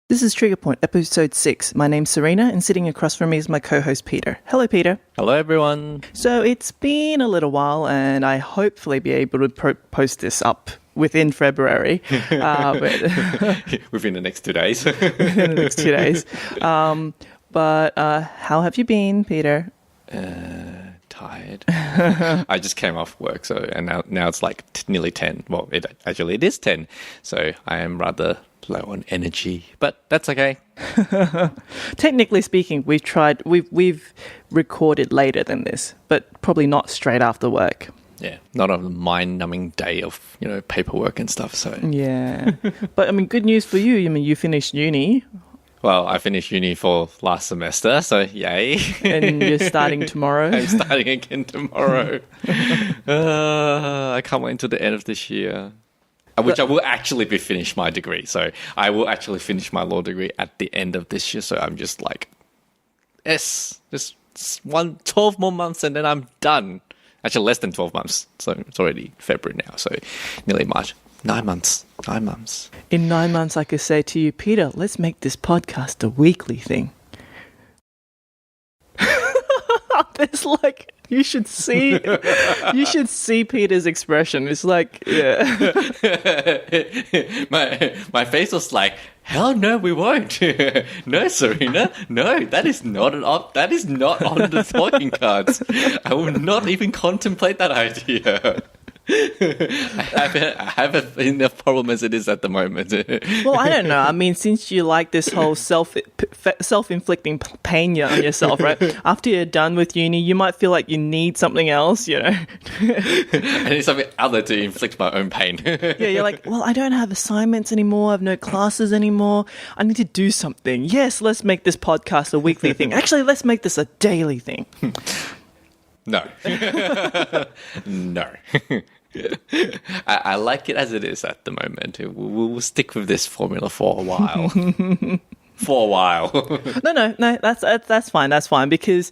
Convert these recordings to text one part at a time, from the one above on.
This is Trigger Point, episode 6. My name's Serena, and sitting across from me is my co-host Peter. Hello, Peter. Hello, everyone. So it's been a little while, and I hopefully be able to post this up within February. Within the next 2 days. Within the next 2 days. But how have you been, Peter? Tired. I just came off work, and now it's like nearly 10. Well, it is 10. So I am rather low on energy, but that's okay. Technically speaking, we've recorded later than this, but probably not straight after work. Yeah, not a mind-numbing day of paperwork and stuff. So yeah, but I mean, good news for you. I mean, you finished uni. Well, I finished uni for last semester, so yay. And you're starting tomorrow? I'm starting again tomorrow. I can't wait until the end of this year. Which I will actually be finished my degree. So I will actually finish my law degree at the end of this year. So I'm just like, yes, just 12 more months and then I'm done. Actually, less than 12 months. So it's already February now. So nearly March. 9 months. 9 months. In 9 months, I could say to you, Peter, let's make this podcast a weekly thing. There's like... You should see Peter's expression. It's like, yeah. my face was like, hell no, we won't. No, Serena, no, that is not on the talking cards. I will not even contemplate that idea. I have enough problem as it is at the moment. Well, I don't know. I mean, since you like this whole self-inflicting pain on yourself, right? After you're done with uni, you might feel like you need something else, I need something other to inflict my own pain. Yeah, you're like, well, I don't have assignments anymore. I have no classes anymore. I need to do something. Yes, let's make this podcast a weekly thing. Actually, let's make this a daily thing. No. No. I like it as it is at the moment. We'll stick with this formula for a while. No, that's fine. That's fine because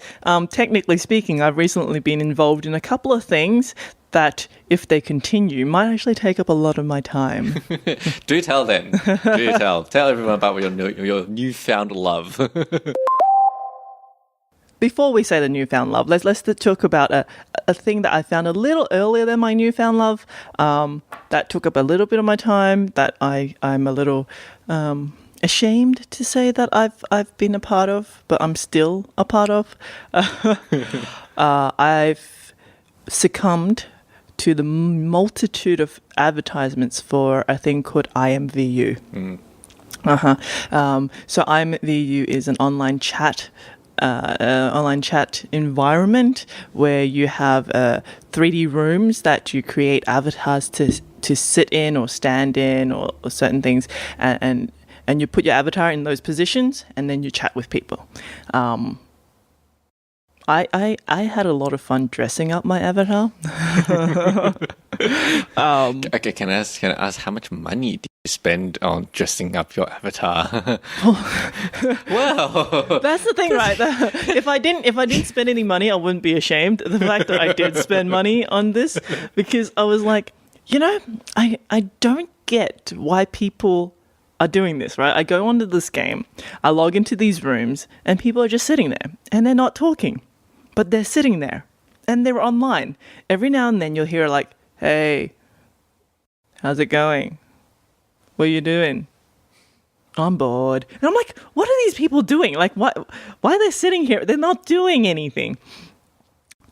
technically speaking, I've recently been involved in a couple of things that, if they continue, might actually take up a lot of my time. Do tell then. Do tell. Tell everyone about your newfound love. Before we say the newfound love, let's talk about a thing that I found a little earlier than my newfound love, that took up a little bit of my time, that I'm a little ashamed to say that I've been a part of, but I'm still a part of. I've succumbed to the multitude of advertisements for a thing called IMVU. So IMVU is an online chat environment where you have 3D rooms that you create avatars to sit in or stand in or certain things, and you put your avatar in those positions and then you chat with people. I had a lot of fun dressing up my avatar. Okay, can I ask how much money did you spend on dressing up your avatar? Well, that's the thing, right? If I didn't spend any money, I wouldn't be ashamed. The fact that I did spend money on this, because I was like, I don't get why people are doing this, right? I go onto this game, I log into these rooms, and people are just sitting there, and they're not talking. But they're sitting there, and they're online. Every now and then you'll hear like, hey, how's it going? What are you doing? I'm bored. And I'm like, what are these people doing? Like, why are they sitting here? They're not doing anything.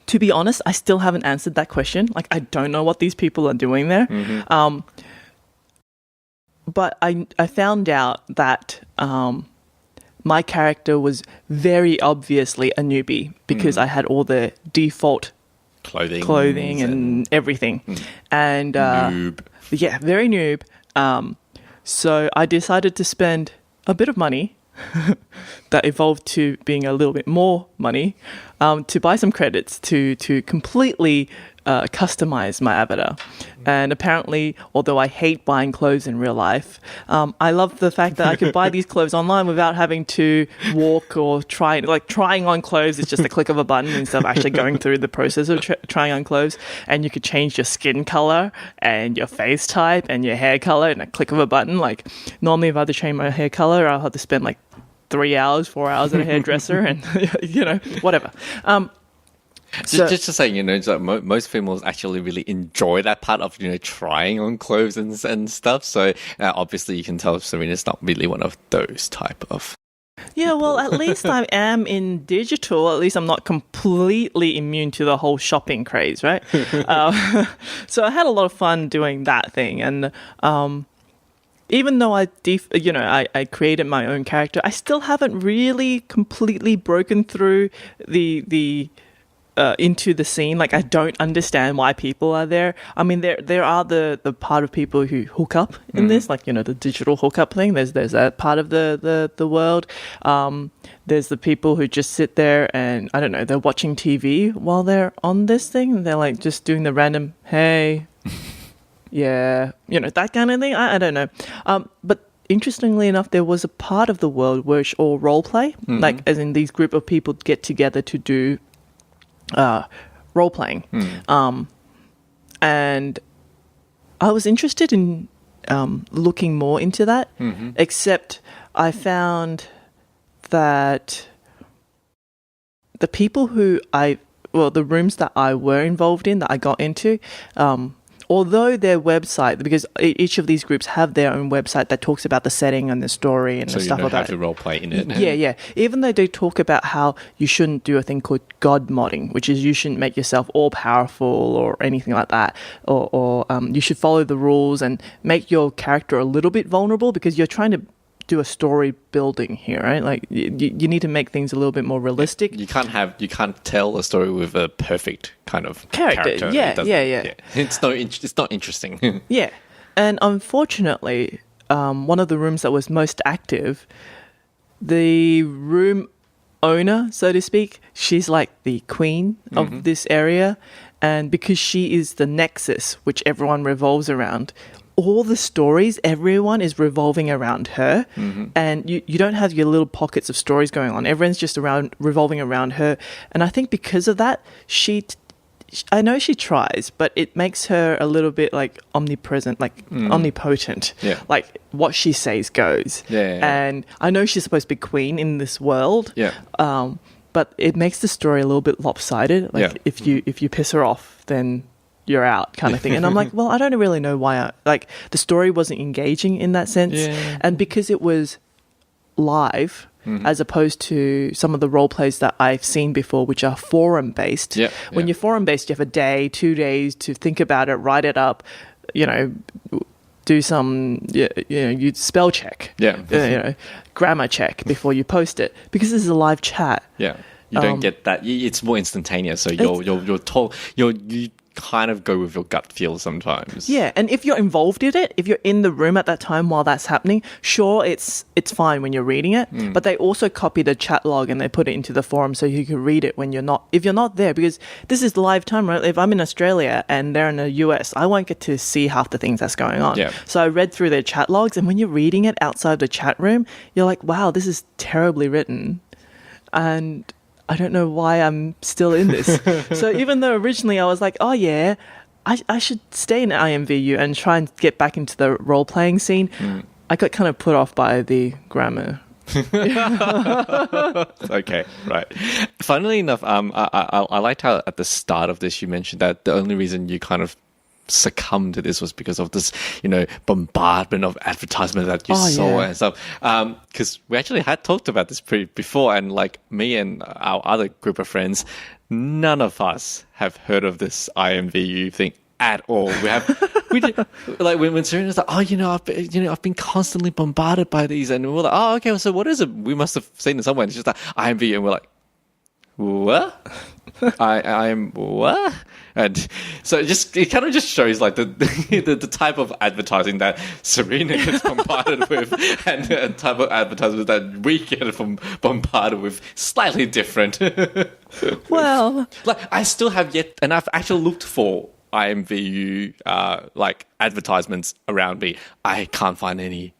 To be honest, I still haven't answered that question. Like, I don't know what these people are doing there. Mm-hmm. But I found out that... my character was very obviously a newbie because I had all the default clothing and everything. And noob. Yeah, very noob. So I decided to spend a bit of money that evolved to being a little bit more money to buy some credits to completely customize my avatar. And apparently, although I hate buying clothes in real life, I love the fact that I could buy these clothes online without having to walk or try. Like trying on clothes is just a click of a button instead of actually going through the process of trying on clothes. And you could change your skin color and your face type and your hair color in a click of a button. Like normally, if I had to change my hair color, I'll have to spend like 3 hours, 4 hours at a hairdresser, and whatever. Just to say, it's like most females actually really enjoy that part of, trying on clothes and stuff. So obviously you can tell Serena's not really one of those type of. Yeah, well, at least I am in digital. At least I'm not completely immune to the whole shopping craze, right? So I had a lot of fun doing that thing. And even though I created my own character, I still haven't really completely broken through the into the scene. Like I don't understand why people are there. I mean, there are the part of people who hook up in this, like the digital hookup thing. There's that part of the world. There's the people who just sit there and I don't know, they're watching TV while they're on this thing. And they're like just doing the random hey, yeah, that kind of thing. I don't know. But interestingly enough, there was a part of the world where it's all role play, like as in these group of people get together to do role playing. And I was interested in looking more into that, except I found that the people the rooms that I were involved in, that I got into, although their website, because each of these groups have their own website that talks about the setting and the story and the stuff like that. So you don't have to role play in it. Yeah. Even though they talk about how you shouldn't do a thing called God modding, which is you shouldn't make yourself all powerful or anything like that, or you should follow the rules and make your character a little bit vulnerable because you're trying to do a story building here, right? Like you need to make things a little bit more realistic. You can't tell a story with a perfect kind of character. Yeah. It's not interesting. Yeah, and unfortunately, one of the rooms that was most active, the room owner, so to speak, she's like the queen of this area, and because she is the nexus which everyone revolves around, all the stories, everyone is revolving around her, and you don't have your little pockets of stories going on. Everyone's just revolving around her, and I think because of that, I know she tries, but it makes her a little bit like omnipresent, like omnipotent. Yeah. Like what she says goes. Yeah. And I know she's supposed to be queen in this world. Yeah. But it makes the story a little bit lopsided. Like if you piss her off, then you're out kind of thing. And I'm like, well, I don't really know why. The story wasn't engaging in that sense. Yeah. And because it was live, as opposed to some of the role plays that I've seen before, which are forum based. When you're forum based, you have a day, 2 days to think about it, write it up, do some, you spell check, grammar check before you post it, because this is a live chat. Yeah, you don't get that. It's more instantaneous. So you kind of go with your gut feel sometimes. Yeah, and if you're involved in it, if you're in the room at that time while that's happening, sure, it's fine when you're reading it, but they also copy the chat log and they put it into the forum so you can read it when if you're not there, because this is live time, right? If I'm in Australia and they're in the US, I won't get to see half the things that's going on. Yeah. So I read through their chat logs, and when you're reading it outside the chat room, you're like, wow, this is terribly written. And I don't know why I'm still in this. So even though originally I was like, oh yeah, I should stay in IMVU and try and get back into the role-playing scene, I got kind of put off by the grammar. Okay, right. Funnily enough, I liked how at the start of this you mentioned that the only reason you kind of succumb to this was because of this, bombardment of advertisement that you saw and stuff. Because we actually had talked about this before, and like me and our other group of friends, none of us have heard of this IMVU thing at all. We did, like when Serena's like, I've been constantly bombarded by these, and we're like, oh, okay, so what is it? We must have seen it somewhere. And it's just like IMVU, and we're like, what? I'm what? And so it kind of just shows like the type of advertising that Serena gets bombarded with, and the type of advertising that we get bombarded with, slightly different. Well, like I still have yet, and I've actually looked for IMVU like advertisements around me. I can't find any.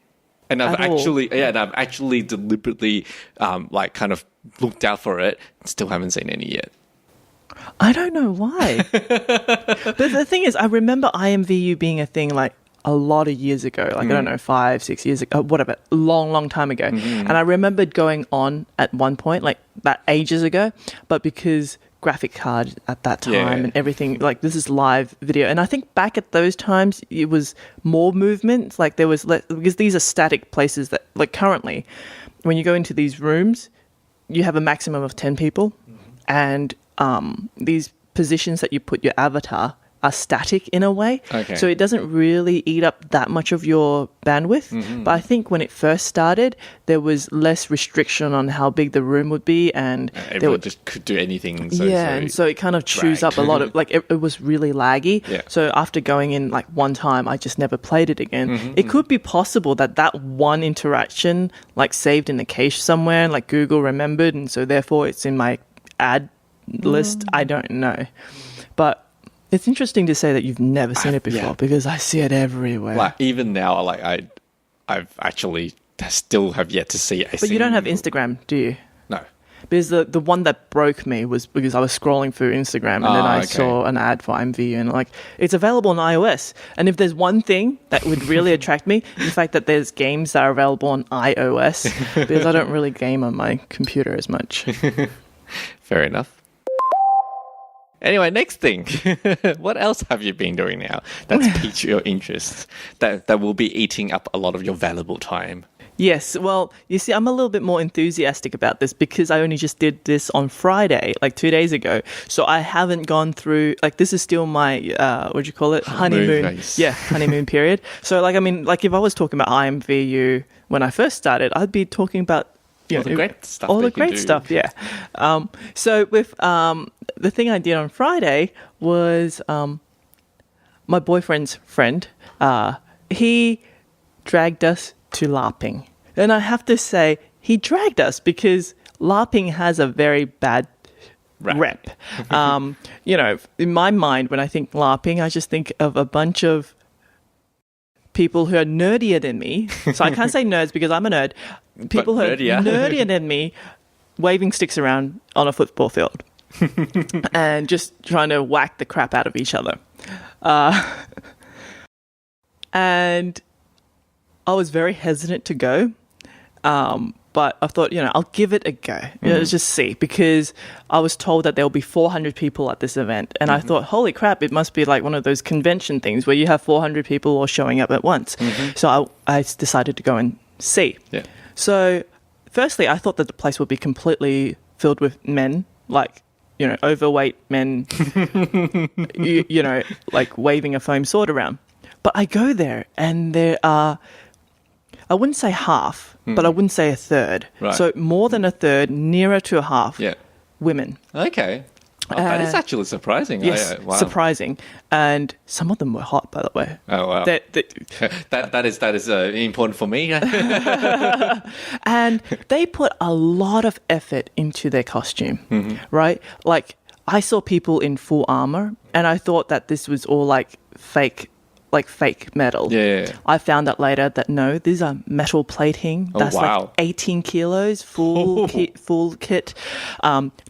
And I've actually deliberately like kind of looked out for it. Still haven't seen any yet. I don't know why. But the thing is, I remember IMVU being a thing like a lot of years ago, like I don't know, 5-6 years ago, whatever, long time ago. And I remembered going on at one point, like that ages ago, but because graphic card at that time and everything, like this is live video. And I think back at those times, it was more movement. Like there was, because these are static places that, like currently, when you go into these rooms, you have a maximum of 10 people. And these positions that you put your avatar are static in a way. Okay. So it doesn't really eat up that much of your bandwidth. But I think when it first started, there was less restriction on how big the room would be. And everyone just could do anything. And so it kind of chews up a lot of, like it was really laggy. Yeah. So after going in like one time, I just never played it again. It could be possible that one interaction like saved in the cache somewhere and like Google remembered. And so therefore it's in my ad list. I don't know. But it's interesting to say that you've never seen it before because I see it everywhere. Like even now, like I've actually still have yet to see. But you don't have Instagram, do you? No. Because the one that broke me was because I was scrolling through Instagram and then I saw an ad for MVU and like it's available on iOS. And if there's one thing that would really attract me, the fact that there's games that are available on iOS, because I don't really game on my computer as much. Fair enough. Anyway, next thing. What else have you been doing now that's piqued your interest, that will be eating up a lot of your valuable time? Yes, well, you see, I'm a little bit more enthusiastic about this because I only just did this on Friday, like 2 days ago. So I haven't gone through, like, this is still my, what do you call it? Honeymoon. Yeah, honeymoon period. So, like, I mean, like, if I was talking about IMVU when I first started, I'd be talking about all the great stuff. All the great stuff, yeah. So with the thing I did on Friday was my boyfriend's friend. He dragged us to LARPing, and I have to say he dragged us because LARPing has a very bad rep. You know, in my mind, when I think LARPing, I just think of a bunch of people who are nerdier than me. So I can't say nerds because I'm a nerd. People who are nerdier than me waving sticks around on a football field and just trying to whack the crap out of each other. And I was very hesitant to go. But I thought, you know, I'll give it a go. Let's just see, because I was told that there will be 400 people at this event. And I thought, holy crap, it must be like one of those convention things where you have 400 people all showing up at once. So I decided to go and see. Yeah. So firstly, I thought that the place would be completely filled with men, like, you know, overweight men, you know, like waving a foam sword around. But I go there and there are, I wouldn't say half, but I wouldn't say a third. Right. So more than a third, nearer to a half, women. Okay. Oh, that is actually surprising. Yes, wow. Surprising. And some of them were hot, by the way. Oh, wow. That is important for me. And they put a lot of effort into their costume, right? Like, I saw people in full armor, and I thought that this was all like fake metal. Yeah. I found out later that no, these are metal plating. That's like 18 kilos, full kit,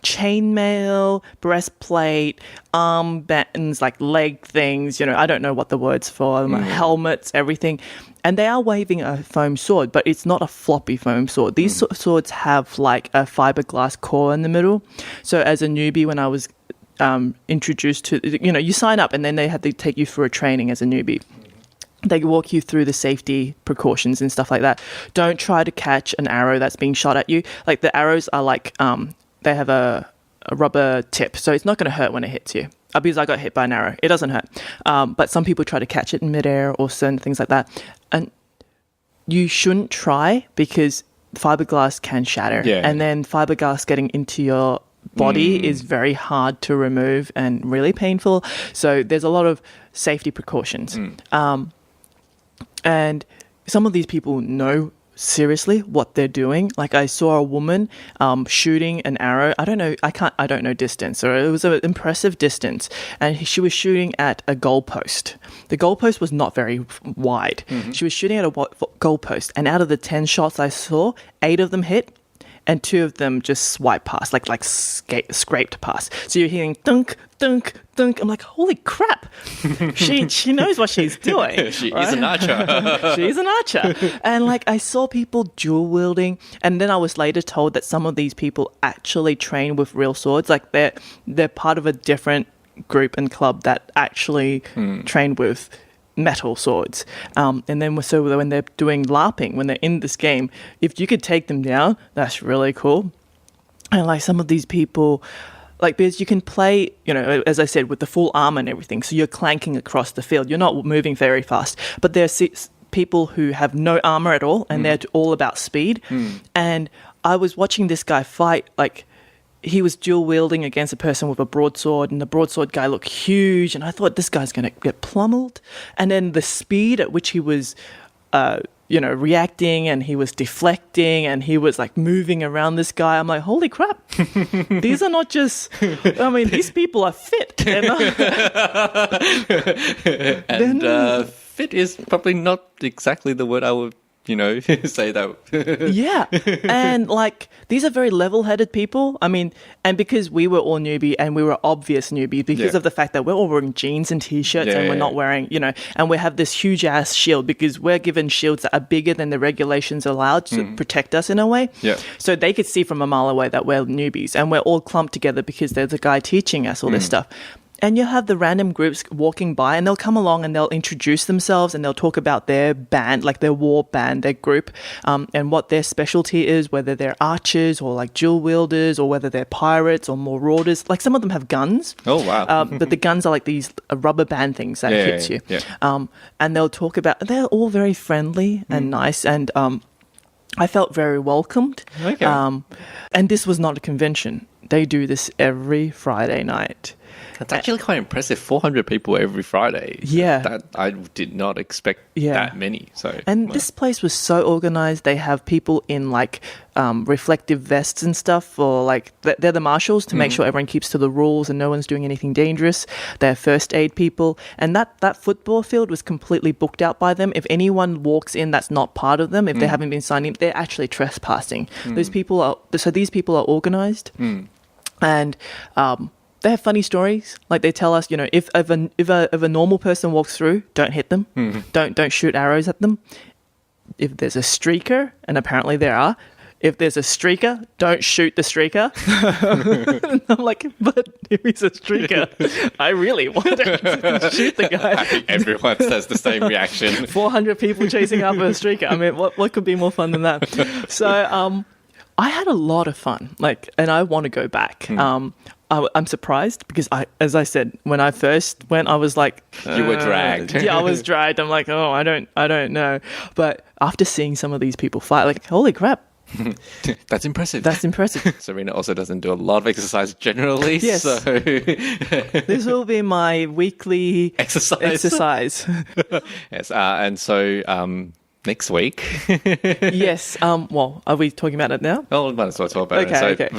chainmail, breastplate, arm bands, like leg things, you know, I don't know what the words for them, helmets, everything. And they are waving a foam sword, but it's not a floppy foam sword. These swords have like a fiberglass core in the middle. So as a newbie, when I was introduced to, you know, you sign up and then they have to take you through a training as a newbie. They walk you through the safety precautions and stuff like that. Don't try to catch an arrow that's being shot at you. Like the arrows are like, they have a rubber tip, so it's not going to hurt when it hits you. Because I got hit by an arrow. It doesn't hurt. But some people try to catch it in midair or certain things like that. And you shouldn't try because fiberglass can shatter. Yeah. And then fiberglass getting into your body is very hard to remove and really painful. So there's a lot of safety precautions. And some of these people know seriously what they're doing. Like I saw a woman shooting an arrow. I don't know distance, or it was an impressive distance, and she was shooting at a goalpost. The goalpost was not very wide. She was shooting at a goalpost, and out of the 10 shots I saw, 8 of them hit, and 2 of them just swiped past, like scraped past. So you're hearing thunk, thunk, thunk. I'm like, holy crap! She knows what she's doing. She right? is an archer. She's an archer. And like I saw people dual wielding, and then I was later told that some of these people actually train with real swords. Like they're part of a different group and club that actually train with metal swords. And then so when they're doing LARPing, when they're in this game, if you could take them down, that's really cool. And like some of these people, like, because you can play, as I said, with the full armor and everything, so you're clanking across the field, you're not moving very fast, but there's people who have no armor at all, and they're all about speed. And I was watching this guy fight, like he was dual wielding against a person with a broadsword, and the broadsword guy looked huge, and I thought this guy's going to get pummeled. And then the speed at which he was, reacting, and he was deflecting, and he was like moving around this guy. I'm like, holy crap! These are not just. I mean, these people are fit. And fit is probably not exactly the word I would. Say that. Yeah. And like, these are very level-headed people. I mean, and because we were all newbie, and we were obvious newbie because of the fact that we're all wearing jeans and t-shirts, and we're not wearing, and we have this huge ass shield because we're given shields that are bigger than the regulations allowed to protect us in a way. Yeah. So they could see from a mile away that we're newbies, and we're all clumped together because there's a guy teaching us all this stuff. And you have the random groups walking by, and they'll come along and they'll introduce themselves, and they'll talk about their band, like their war band, their group, and what their specialty is, whether they're archers or like dual wielders, or whether they're pirates or marauders. Like some of them have guns. Oh, wow. But the guns are like these rubber band things that hits you. Yeah. And they'll talk about, they're all very friendly and nice, and I felt very welcomed. Okay. And this was not a convention. They do this every Friday night. That's actually quite impressive. 400 people every Friday. Yeah. That I did not expect that many. And this place was so organized. They have people in like reflective vests and stuff, or like they're the marshals to make sure everyone keeps to the rules and no one's doing anything dangerous. They're first aid people. And that football field was completely booked out by them. If anyone walks in that's not part of them, if they haven't been signed in, they're actually trespassing. These people are organized. And they have funny stories. Like they tell us, if a normal person walks through, don't hit them. Don't shoot arrows at them. If there's a streaker, and apparently there are, if there's a streaker, don't shoot the streaker. I'm like, but if he's a streaker, I really want to shoot the guy. I think everyone says the same reaction. 400 people chasing after a streaker. I mean, what could be more fun than that? So I had a lot of fun, and I want to go back. I'm surprised because as I said, when I first went, I was like, you were dragged. Yeah, I was dragged. I'm like, oh, I don't know. But after seeing some of these people fight, like, holy crap. That's impressive. Serena also doesn't do a lot of exercise generally. Yes. So this will be my weekly exercise. Yes. And so next week. Yes. Well, are we talking about it now? Oh, might as well talk about it. Okay.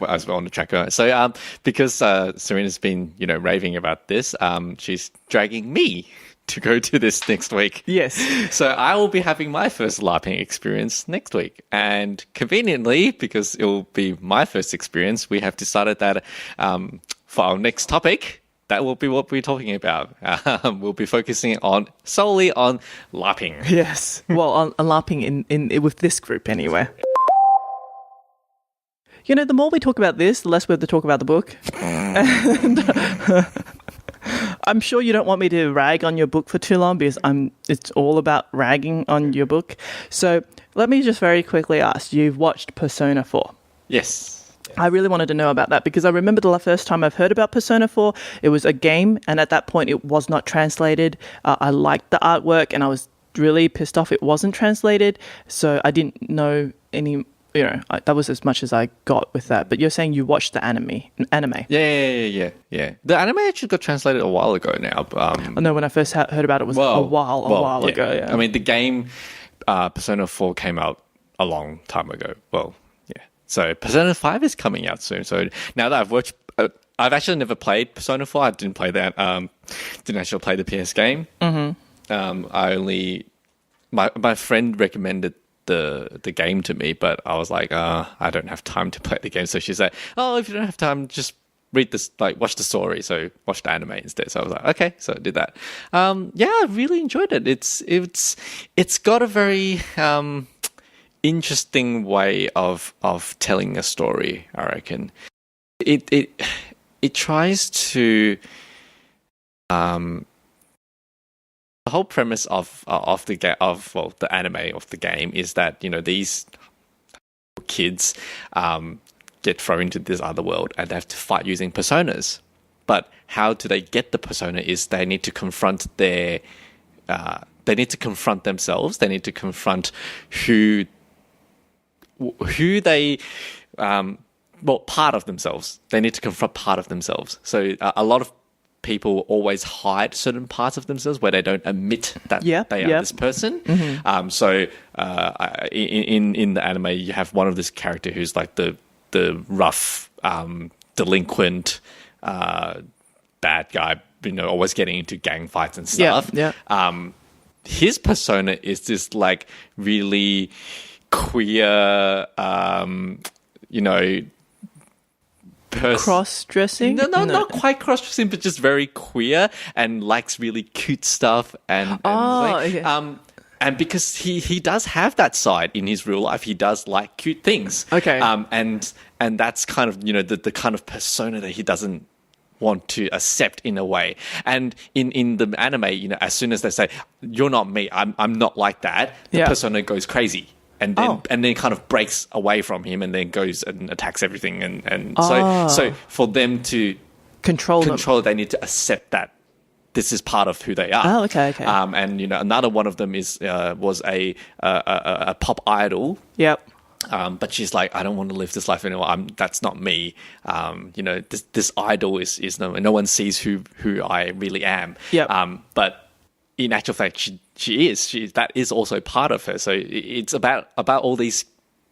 As we're on the track. So because Serena's been, raving about this, she's dragging me to go to this next week. Yes. So I will be having my first LARPing experience next week. And conveniently, because it will be my first experience, we have decided that for our next topic, that will be what we're talking about. We'll be focusing solely on LARPing. Yes. Well, on LARPing in with this group anyway. The more we talk about this, the less we have to talk about the book. And I'm sure you don't want me to rag on your book for too long because it's all about ragging on your book. So let me just very quickly ask, you've watched Persona 4? Yes. I really wanted to know about that because I remember the first time I've heard about Persona 4, it was a game, and at that point it was not translated. I liked the artwork, and I was really pissed off it wasn't translated, so I didn't know that was as much as I got with that. But you're saying you watched the anime? Yeah. The anime actually got translated a while ago now. Oh, no, when I first heard about it was a while ago. Yeah. I mean, the game Persona 4 came out a long time ago. Well, yeah. So Persona 5 is coming out soon. So now that I've watched, I've actually never played Persona 4. I didn't play that. Didn't actually play the PS game. My friend recommended the game to me, but I was like, I don't have time to play the game. So she said, oh, if you don't have time, just read this, like watch the story. So watch the anime instead. So I was like, okay, so I did that. Yeah, I really enjoyed it. It's got a very interesting way of telling a story, I reckon. It tries to the whole premise of the anime of the game is that these kids get thrown into this other world and they have to fight using personas. But how do they get the persona is they need to confront themselves. They need to confront who they part of themselves. They need to confront part of themselves. So a lot of people always hide certain parts of themselves where they don't admit that they are this person. So in the anime, you have one of this character who's like the rough, delinquent, bad guy, always getting into gang fights and stuff. His persona is this like really queer, cross-dressing? No, not quite cross-dressing, but just very queer and likes really cute stuff. And because he does have that side in his real life, he does like cute things. Okay. And that's kind of the kind of persona that he doesn't want to accept in a way. And in the anime, as soon as they say you're not me, I'm not like that, the persona goes crazy. And then kind of breaks away from him and then goes and attacks everything. So for them to control it, they need to accept that this is part of who they are. Oh, okay. And another one of them was a pop idol. Yep. But she's like, I don't want to live this life anymore. That's not me. This idol is no one sees who I really am. Yep. But in actual fact, that is also part of her. So it's about all these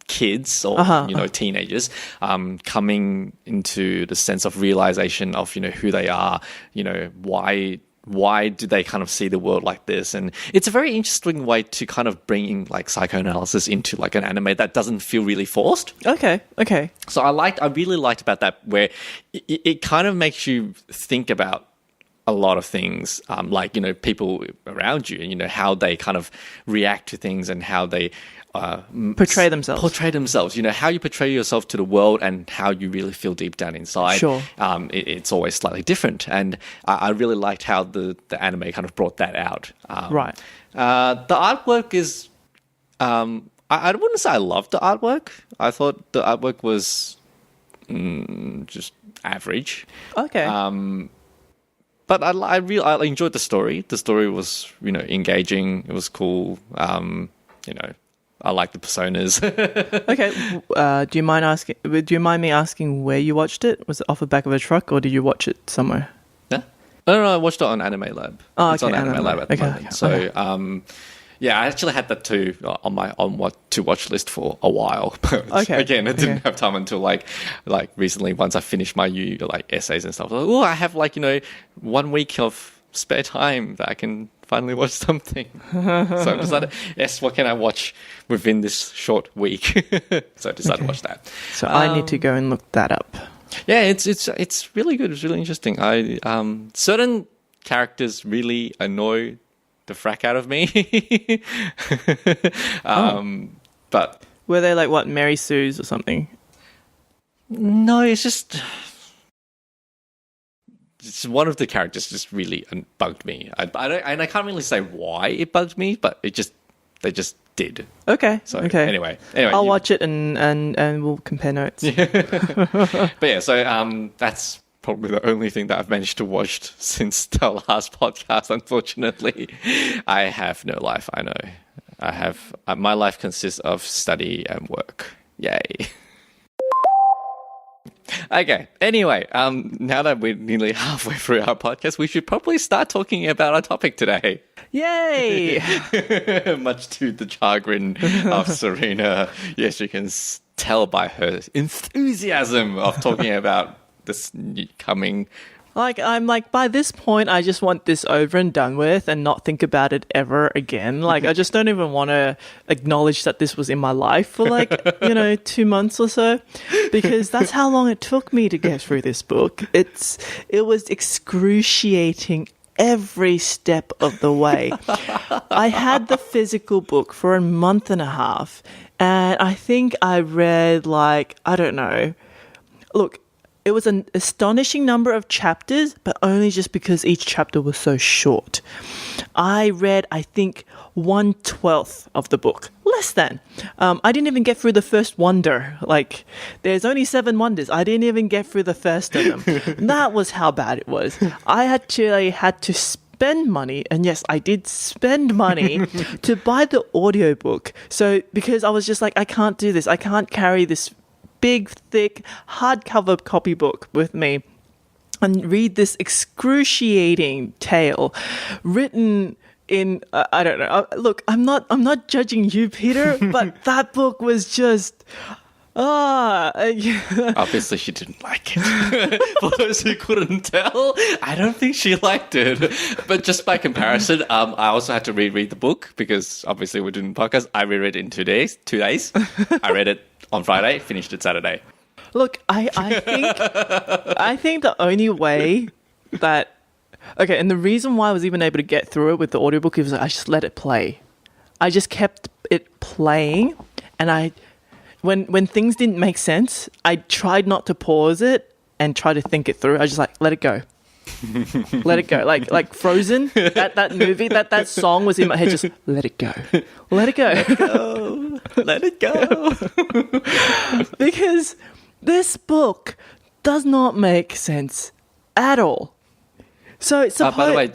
kids or teenagers coming into the sense of realization of who they are. Why do they kind of see the world like this? And it's a very interesting way to kind of bring in like psychoanalysis into like an anime that doesn't feel really forced. Okay. So I really liked about that where it kind of makes you think about a lot of things, like, people around you and, how they kind of react to things and how they portray themselves. How you portray yourself to the world and how you really feel deep down inside. Sure. It's always slightly different. And I really liked how the anime kind of brought that out. Right. The artwork is, I wouldn't say I loved the artwork. I thought the artwork was just average. Okay. But I enjoyed the story. The story was, engaging. It was cool. I like the personas. Okay. Do you mind me asking where you watched it? Was it off the back of a truck or did you watch it somewhere? Yeah. No, I watched it on Anime Lab. Oh, it's on Anime Lab at the moment. Okay. So, yeah, I actually had that too on my what to watch list for a while. But again, I didn't have time until like recently. Once I finished my essays and stuff, I was like, I have 1 week of spare time that I can finally watch something. So I decided, yes, what can I watch within this short week? So I decided to watch that. So I need to go and look that up. Yeah, it's really good. It's really interesting. Certain characters really annoy the frack out of me. But were they like what, Mary Sue's or something? No, it's one of the characters just really bugged me. I can't really say why it bugged me, but they just did. Okay. So okay. Anyway, I'll watch it and we'll compare notes. But yeah, so that's probably the only thing that I've managed to watch since the last podcast. Unfortunately, I have no life. I know. My life consists of study and work. Yay. Okay. Anyway, now that we're nearly halfway through our podcast, we should probably start talking about our topic today. Yay! Much to the chagrin of Serena. Yes, you can tell by her enthusiasm of talking about this coming. I'm like, by this point, I just want this over and done with and not think about it ever again. Like, I just don't even want to acknowledge that this was in my life for 2 months or so, because that's how long it took me to get through this book. It was excruciating every step of the way. I had the physical book for a month and a half, and I think I read I don't know. Look, it was an astonishing number of chapters, but only just because each chapter was so short. I read, I think, 1/12 of the book. Less than. I didn't even get through the first wonder. There's only 7 wonders. I didn't even get through the first of them. That was how bad it was. I had to spend money, and yes, I did spend money to buy the audiobook. So, because I was just like, I can't do this. I can't carry this big, thick, hardcover copybook with me and read this excruciating tale written in I don't know. Look, I'm not judging you, Peter, but that book was just Obviously, she didn't like it. For those who couldn't tell, I don't think she liked it. But just by comparison, I also had to reread the book because obviously we're doing the podcast. I reread it in 2 days. 2 days. I read it on Friday, finished it Saturday. Look, I think the only way that and the reason why I was even able to get through it with the audiobook is I just let it play. I just kept it playing, and when things didn't make sense, I tried not to pause it and try to think it through. I just let it go. Let it go. Like Frozen, that movie, that song was in my head, just let it go. Let it go. Let it go. Because this book does not make sense at all. So it's by the way,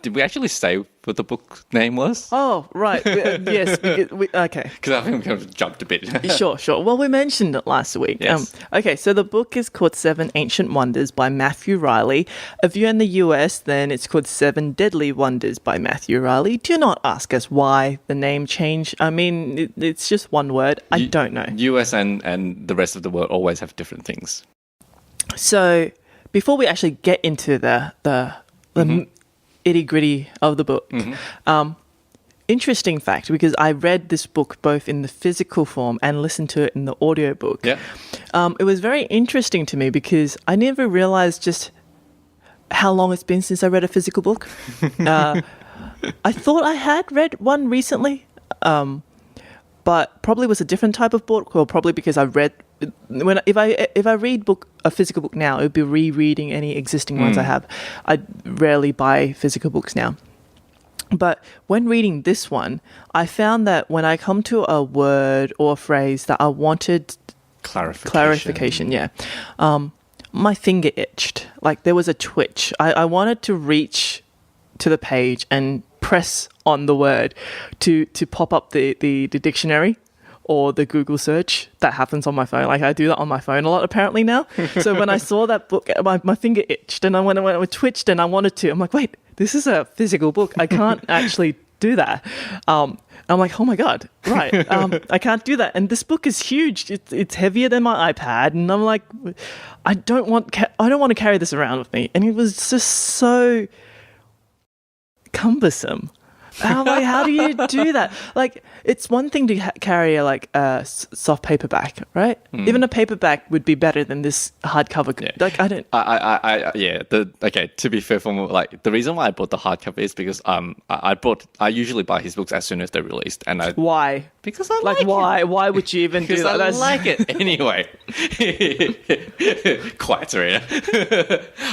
did we actually say what the book name was? Oh, right. Yes. Okay. Because I think we kind of jumped a bit. Sure. Well, we mentioned it last week. Yes. Okay, so the book is called 7 Ancient Wonders by Matthew Riley. If you're in the US, then it's called 7 Deadly Wonders by Matthew Riley. Do not ask us why the name changed. I mean, it's just one word. I don't know. US and the rest of the world always have different things. So, before we actually get into the itty-gritty of the book, interesting fact, because I read this book both in the physical form and listened to it in the audiobook. Yeah. It was very interesting to me because I never realized just how long it's been since I read a physical book. I thought I had read one recently, but probably was a different type of book, or probably because I read if I read a physical book now, it would be rereading any existing ones I have. I rarely buy physical books now. But when reading this one, I found that when I come to a word or a phrase that I wanted clarification, my finger itched. Like there was a twitch. I wanted to reach to the page and press on the word to pop up the dictionary or the Google search that happens on my phone. Like I do that on my phone a lot apparently now. So when I saw that book, my finger itched and when it twitched and I wanted to, I'm like, wait, this is a physical book. I can't actually do that. I'm like, oh my God, right. I can't do that. And this book is huge. It's heavier than my iPad. And I'm like, I don't want to carry this around with me. And it was just so cumbersome. I'm like, how do you do that? Like, it's one thing to carry a soft paperback, right? Even a paperback would be better than this hardcover. Yeah. Like, I don't. To be fair, the reason why I bought the hardcover is because I usually buy his books as soon as they're released, and Why? Because I like why? Why would you even do that? I like it anyway. Quiet, Serena.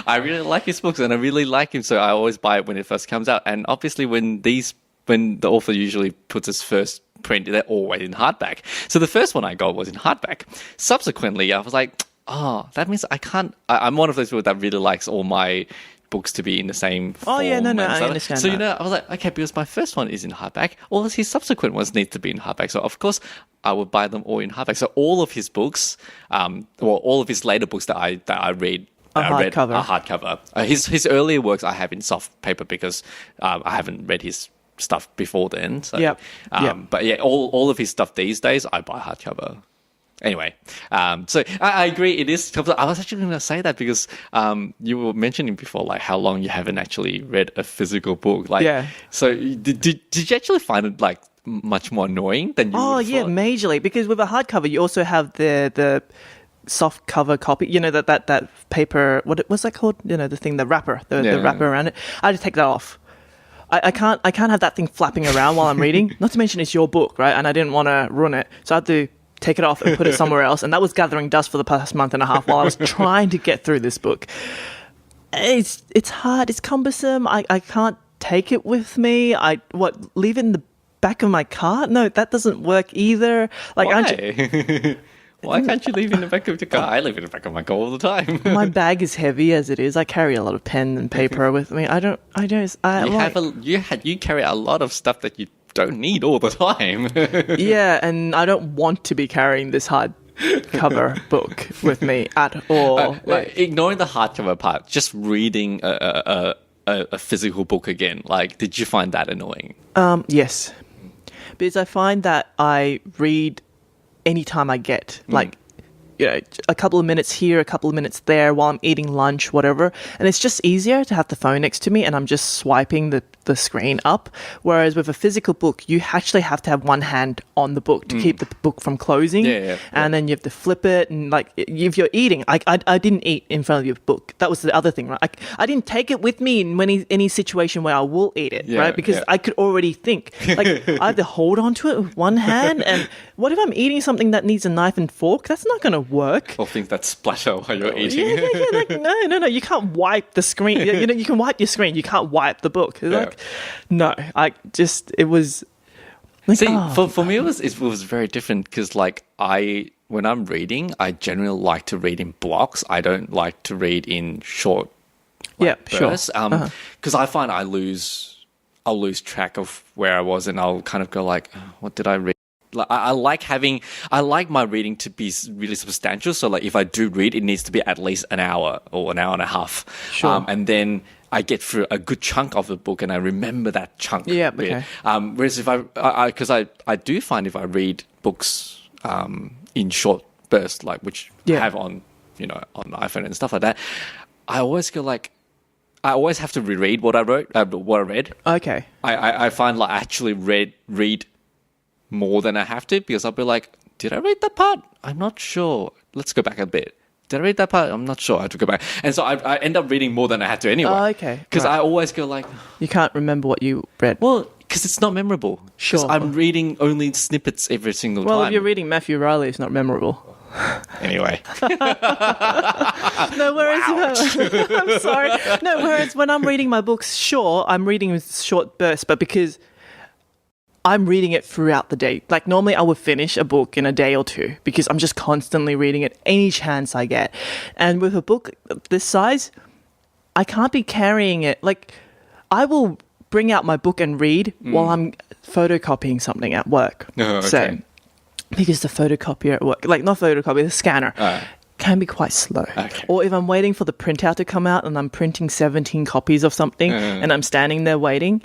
I really like his books, and I really like him, so I always buy it when it first comes out. And obviously, when the author usually puts his first print, they're always in hardback. So the first one I got was in hardback. Subsequently, I was like, oh, that means I can't. I'm one of those people that really likes all my books to be in the same Oh, form. yeah, no, and I stuff. understand So, that. I was like, okay, because my first one is in hardback, all of his subsequent ones need to be in hardback. So, of course, I would buy them all in hardback. So, all of his books, all of his later books that I read, A hardcover. are hardcover. His earlier works I have in soft paper because I haven't read his stuff before then. So, Yep. But yeah, all of his stuff these days I buy hardcover. Anyway, so I agree. It is. I was actually going to say that because you were mentioning before, like how long you haven't actually read a physical book. Like, Yeah. So did you actually find it like much more annoying than you? Oh would have yeah, thought? majorly, because with a hardcover you also have the soft cover copy. You know that paper. What's that called? You know, the thing, the wrapper, the wrapper around it. I just take that off. I can't have that thing flapping around while I'm reading. Not to mention it's your book, right? And I didn't want to ruin it, so I had to take it off and put it somewhere else. And that was gathering dust for the past month and a half while I was trying to get through this book. It's hard. It's cumbersome. I can't take it with me. Leave it in the back of my car? No, that doesn't work either. Like, Why? Why can't you leave in the back of your car? I leave in the back of my car all the time. my bag is heavy as it is. I carry a lot of pen and paper with me. You carry a lot of stuff that you don't need all the time. Yeah, and I don't want to be carrying this hardcover book with me at all. Ignoring the hardcover part, just reading a physical book again. Like, did you find that annoying? Yes, because I find that I read anytime I get, like, you know, a couple of minutes here, a couple of minutes there while I'm eating lunch, whatever. And it's just easier to have the phone next to me and I'm just swiping the screen up. Whereas with a physical book, you actually have to have one hand on the book to keep the book from closing. Yeah. And then you have to flip it. And like, if you're eating, I didn't eat in front of your book. That was the other thing, right? I didn't take it with me in any situation where I will eat it, right? Because I could already think, like, I have to hold on to it with one hand. And what if I'm eating something that needs a knife and fork? That's not going to work. Or things that splatter while you're eating. Yeah. Like, no. You can't wipe the screen. You know, you can wipe your screen. You can't wipe the book. Like, no. It was. Like, See, for me, it was very different because, like, when I'm reading, I generally like to read in blocks. I don't like to read in short bursts. Sure. Because I find I'll lose track of where I was, and I'll kind of go like, oh, what did I read? Like, I like my reading to be really substantial. So, like, if I do read, it needs to be at least an hour or an hour and a half. Sure. And then I get through a good chunk of the book and I remember that chunk. Yeah, bit. okay. Whereas if I do find if I read books in short bursts, like which I have on the iPhone and stuff like that, I always go like, I always have to reread what I read. Okay. I find like I actually read more than I have to because I'll be like, did I read that part? I'm not sure. Let's go back a bit. Did I read that part? I'm not sure. I have to go back. And so I end up reading more than I had to anyway. Oh, okay. Because I always go like... You can't remember what you read. Well, because it's not memorable. Sure. 'Cause I'm reading only snippets every single time. Well, if you're reading Matthew Riley, it's not memorable. Anyway. No, whereas... I'm sorry. No, whereas when I'm reading my books, sure, I'm reading in short bursts, but because... I'm reading it throughout the day. Like, normally I would finish a book in a day or two because I'm just constantly reading it any chance I get. And with a book this size, I can't be carrying it. Like, I will bring out my book and read while I'm photocopying something at work. Oh, okay. So, because the photocopier at work, like, not photocopy, the scanner, can be quite slow. Okay. Or if I'm waiting for the printout to come out and I'm printing 17 copies of something and I'm standing there waiting,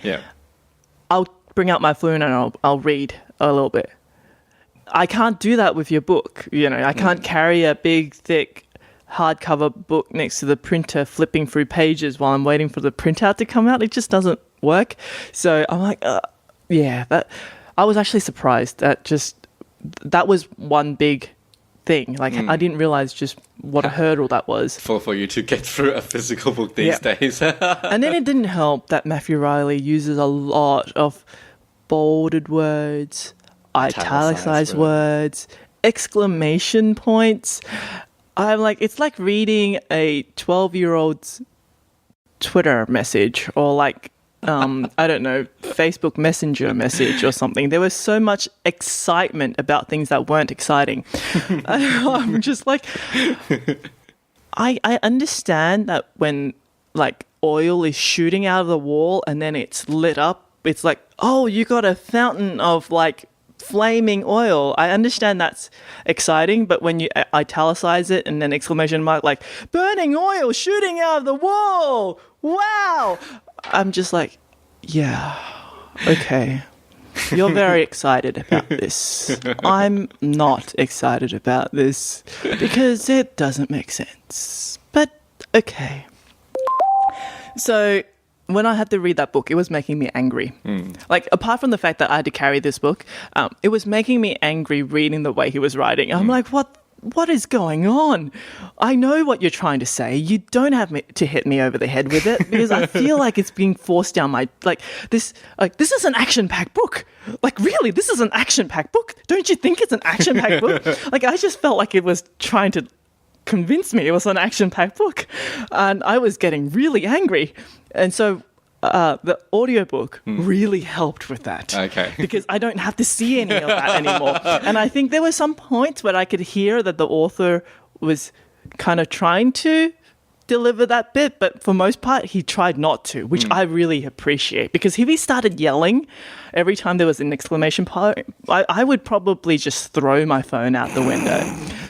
I'll bring out my phone and I'll read a little bit. I can't do that with your book. You know, I can't carry a big, thick, hardcover book next to the printer flipping through pages while I'm waiting for the printout to come out. It just doesn't work. So I'm like, I was actually surprised that was one big thing. Like, I didn't realize just what a hurdle that was. For you to get through a physical book these days. And then it didn't help that Matthew Riley uses a lot of bolded words, italicized words, exclamation points. I'm like, it's like reading a 12-year-old's Twitter message or like, I don't know, Facebook Messenger message or something. There was so much excitement about things that weren't exciting. I'm just like, I understand that when like oil is shooting out of the wall and then it's lit up. It's like, oh, you got a fountain of like flaming oil. I understand that's exciting, but when you italicize it and then exclamation mark, like burning oil shooting out of the wall. Wow. I'm just like, yeah, okay. You're very excited about this. I'm not excited about this because it doesn't make sense. But okay. So when I had to read that book, it was making me angry. Like, apart from the fact that I had to carry this book, it was making me angry reading the way he was writing. I'm like, what is going on? I know what you're trying to say. You don't have to hit me over the head with it because I feel like it's being forced down my this is an action-packed book. Like, really, this is an action-packed book. Don't you think it's an action-packed book? Like, I just felt like it was trying to convince me it was an action-packed book, and I was getting really angry. And so the audiobook really helped with that. Okay. Because I don't have to see any of that anymore. And I think there were some points where I could hear that the author was kind of trying to deliver that bit, but for most part, he tried not to, which I really appreciate. Because if he started yelling every time there was an exclamation point, I would probably just throw my phone out the window.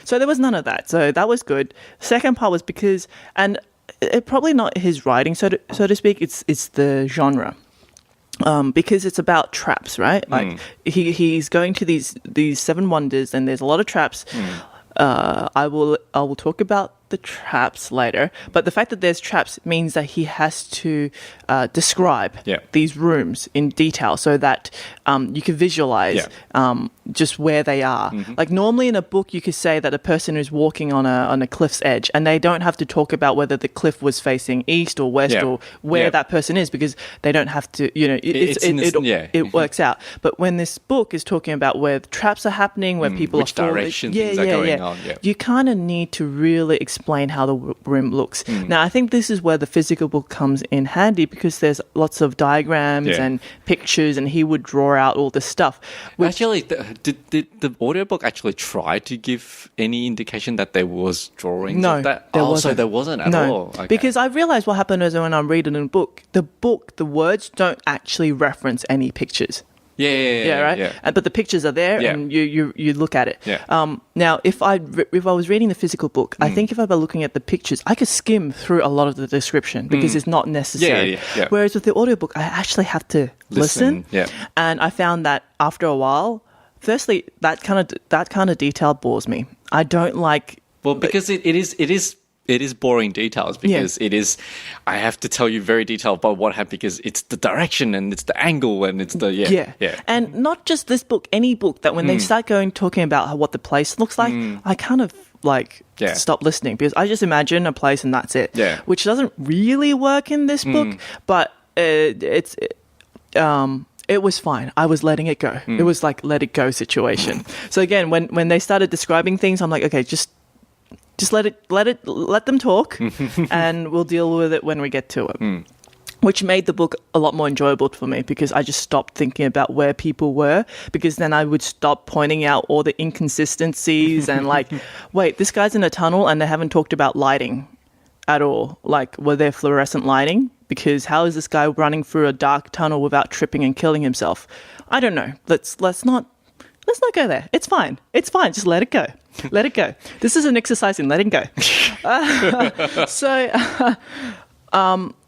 So there was none of that. So that was good. Second part was because, and it probably not his writing, so to speak. It's the genre, because it's about traps, right? Like he's going to these seven wonders, and there's a lot of traps. I will talk about the traps later, but the fact that there's traps means that he has to describe these rooms in detail so that you can visualize just where they are. Like, normally in a book you could say that a person is walking on a cliff's edge and they don't have to talk about whether the cliff was facing east or west or where that person is, because they don't have to, it works out. But when this book is talking about where the traps are happening, where people which are falling, direction things are going on, you kind of need to really explain how the room looks. Now, I think this is where the physical book comes in handy, because there's lots of diagrams and pictures, and he would draw out all this stuff. Actually, did the audiobook actually try to give any indication that there was drawings of that? There wasn't. So there wasn't at all. Okay. Because I realized what happened is when I'm reading a book, the words don't actually reference any pictures. Right. Yeah. But the pictures are there, and you look at it. Now, if I was reading the physical book, I think if I were looking at the pictures, I could skim through a lot of the description because it's not necessary. Whereas with the audiobook, I actually have to listen. And I found that after a while, firstly, that kind of detail bores me. I don't like. Well, because it is boring details, because it is, I have to tell you very detailed about what happened, because it's the direction and it's the angle and it's the And not just this book, any book that when they start talking about what the place looks like, I kind of stop listening, because I just imagine a place and that's it. Which doesn't really work in this book, but it was fine. I was letting it go. It was like let it go situation. So again, when they started describing things, I'm like, okay, just let them talk, and we'll deal with it when we get to it. Which made the book a lot more enjoyable for me, because I just stopped thinking about where people were, because then I would stop pointing out all the inconsistencies and like, wait, this guy's in a tunnel and they haven't talked about lighting at all. Like, were there fluorescent lighting? Because how is this guy running through a dark tunnel without tripping and killing himself? I don't know. Let's not go there. It's fine. Just let it go. Let it go. This is an exercise in letting go.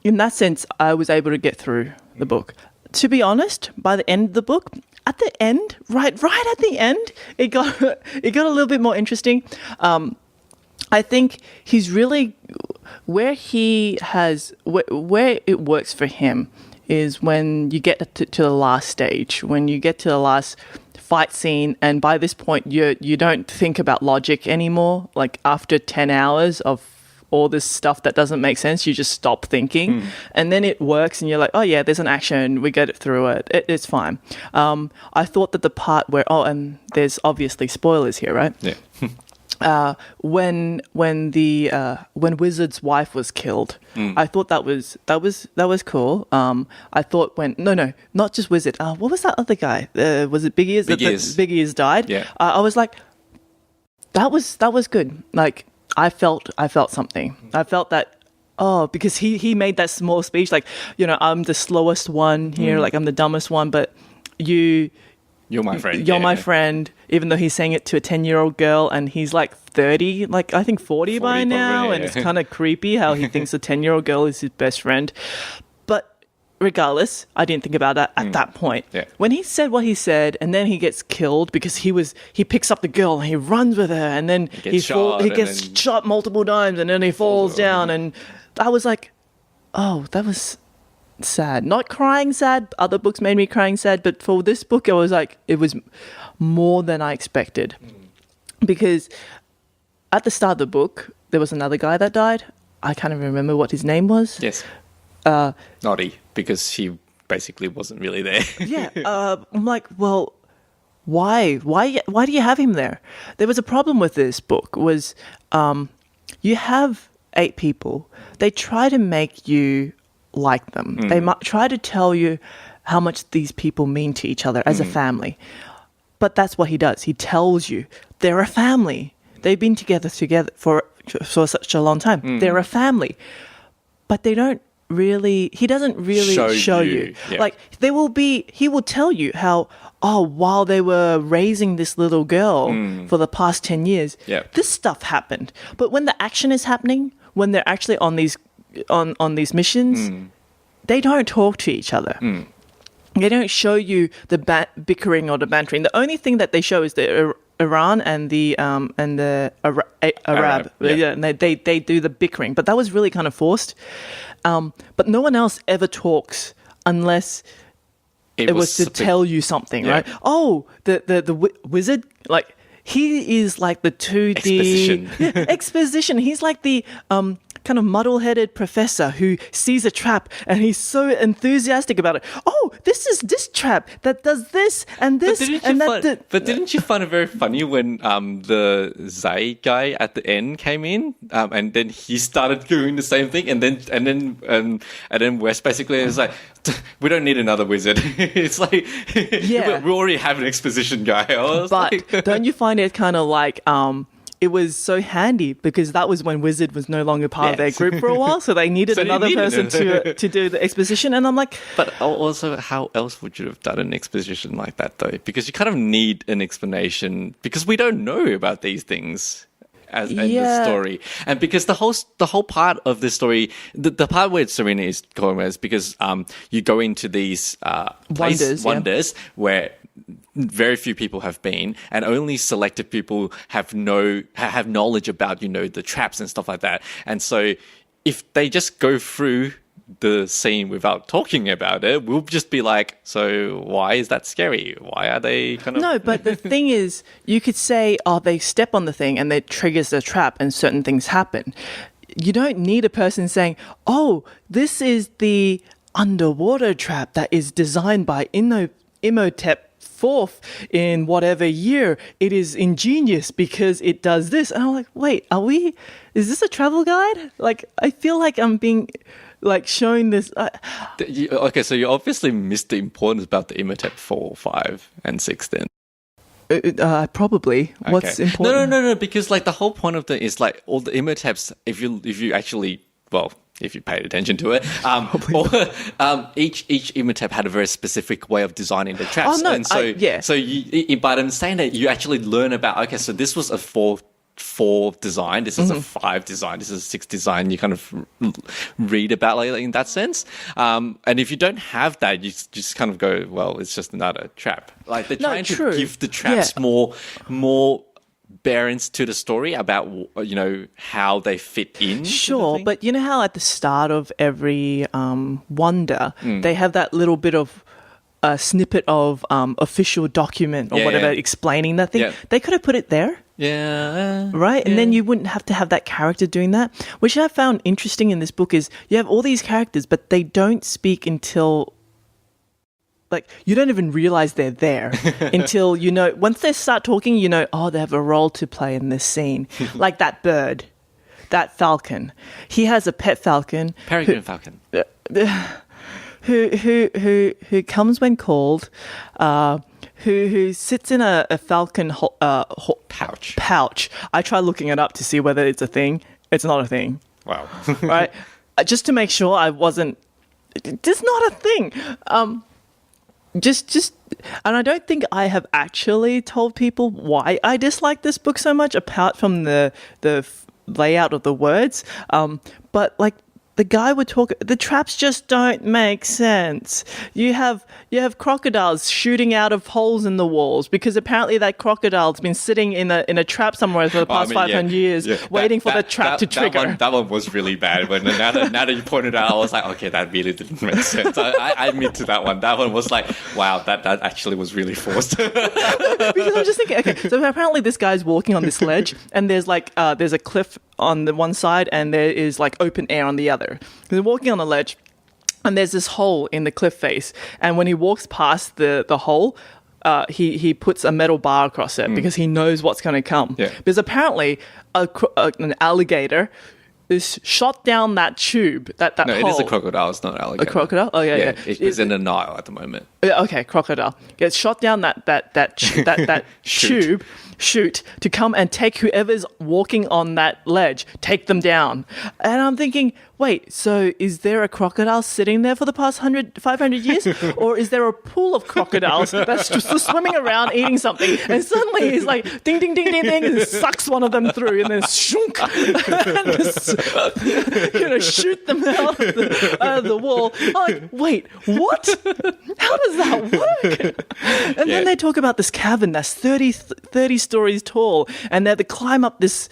In that sense, I was able to get through the book. To be honest, by the end of the book, at the end, right at the end, it got a little bit more interesting. I think he's really where it works for him is when you get to the last stage, when you get to the last fight scene, and by this point you don't think about logic anymore. Like, after 10 hours of all this stuff that doesn't make sense, you just stop thinking, and then it works, and you're like, oh yeah, there's an action, we get it through it. It's fine. I thought that the part where and there's obviously spoilers here, right? When Wizard's wife was killed, I thought that was cool. I thought not just Wizard. What was that other guy? Was it Big Ears? Big Ears died. I was like, that was good. Like, I felt something. I felt that oh, because he made that small speech like, I'm the slowest one here, like I'm the dumbest one, but you're my friend. You're my friend, even though he's saying it to a 10-year-old girl and he's like 30, like I think 40 by now. Probably, and it's kind of creepy how he thinks a 10-year-old girl is his best friend. But regardless, I didn't think about that at that point. Yeah. When he said what he said and then he gets killed because he picks up the girl and he runs with her and then he gets shot multiple times and then he falls down. And I was like, oh, that was sad. Not crying sad. Other books made me crying sad, but for this book I was like, it was more than I expected. Because at the start of the book there was another guy that died. I can't even remember what his name was. Yes. Naughty, because he basically wasn't really there. Yeah. I'm like, well, why do you have him there? There was a problem with this book was you have 8 people. They try to make you like them. They try to tell you how much these people mean to each other as a family. But that's what he does. He tells you they're a family. They've been together for such a long time. They're a family. But they don't really, he doesn't really show you. Yeah. Like he will tell you how, while they were raising this little girl for the past 10 years, this stuff happened. But when the action is happening, when they're actually on these missions, they don't talk to each other. They don't show you the bickering or the bantering. The only thing that they show is the Iran and the Arab. Yeah, and they do the bickering, but that was really kind of forced. But no one else ever talks unless it was to tell you something, right? Oh, the wizard, like he is like the 2D exposition. He's like the kind of muddle-headed professor who sees a trap and he's so enthusiastic about it. Oh, this is this trap that does this and this and that. But didn't you find it very funny when the Zai guy at the end came in and then he started doing the same thing and then West basically is like, we don't need another wizard. It's like, we already have an exposition guy. But don't you find it kind of like it was so handy because that was when Wizard was no longer part of their group for a while, so they needed another person to do the exposition. And I'm like, but also, how else would you have done an exposition like that though? Because you kind of need an explanation because we don't know about these things in the story, and because the whole part of the story, the part where Serena is going is because you go into these wonders where very few people have been, and only selected people have knowledge about the traps and stuff like that. And so, if they just go through the scene without talking about it, we'll just be like, so why is that scary? Why are they kind of... No, but the thing is, you could say, they step on the thing and it triggers the trap and certain things happen. You don't need a person saying, this is the underwater trap that is designed by Imhotep IV in whatever year. It is ingenious because it does this. And I'm like, wait, is this a travel guide? Like, I feel like I'm being... like showing this. Okay, so you obviously missed the importance about the Imhotep 4, 5, and 6 then. Probably. Okay. What's important? No, because like the whole point of is like all the Imhoteps, if you actually, if you paid attention to it, each Imhotep had a very specific way of designing the traps. Oh, no, and so you, by them saying that, you actually learn about, okay, so this was a 4 design, this is a 5 design, this is a 6 design. You kind of read about like in that sense, and if you don't have that, you just kind of go, well, it's just another trap. Like they're trying to give the traps more bearings to the story about how they fit in. Sure, but you know how at the start of every wonder they have that little bit of a snippet of official document or whatever explaining that thing. Yeah. They could have put it there. Yeah. Right? And then you wouldn't have to have that character doing that. Which I found interesting in this book is you have all these characters, but they don't speak until... like, you don't even realize they're there until, once they start talking, they have a role to play in this scene. Like that bird, that falcon. He has a pet falcon. Peregrine falcon. Who comes when called, who sits in a falcon pouch. I try looking it up to see whether it's a thing. It's not a thing. Wow. Right? just to make sure I wasn't. It's not a thing. Just, and I don't think I have actually told people why I dislike this book so much, apart from the layout of the words. But like the guy would talk, the traps just don't make sense. You have crocodiles shooting out of holes in the walls because apparently that crocodile's been sitting in a trap somewhere for the past 500 years, waiting for the trap to trigger. That one was really bad. But now that you pointed it out, I was like, okay, that really didn't make sense. I admit to that one. That one was like, wow, that actually was really forced. Because I'm just thinking, okay, so apparently this guy's walking on this ledge, and there's a cliff on the one side, and there is like open air on the other. They're walking on the ledge, and there's this hole in the cliff face, and when he walks past the hole, he puts a metal bar across it because he knows what's going to come. Yeah. Because apparently an alligator is shot down that tube, that No, hole. it is a crocodile. It's not an alligator. A crocodile? Oh yeah. It's in the Nile at the moment. Okay, crocodile gets shot down that chute to come and take whoever's walking on that ledge, take them down. And I'm thinking, wait, so is there a crocodile sitting there for the past 500 years? Or is there a pool of crocodiles that's just swimming around eating something? And suddenly he's like, ding, ding, ding, ding, ding, and sucks one of them through and then shunk, and just, shoot them out of the wall. I'm like, wait, what? How does that work? And then they talk about this cavern that's 30 stories tall, and they have to climb up this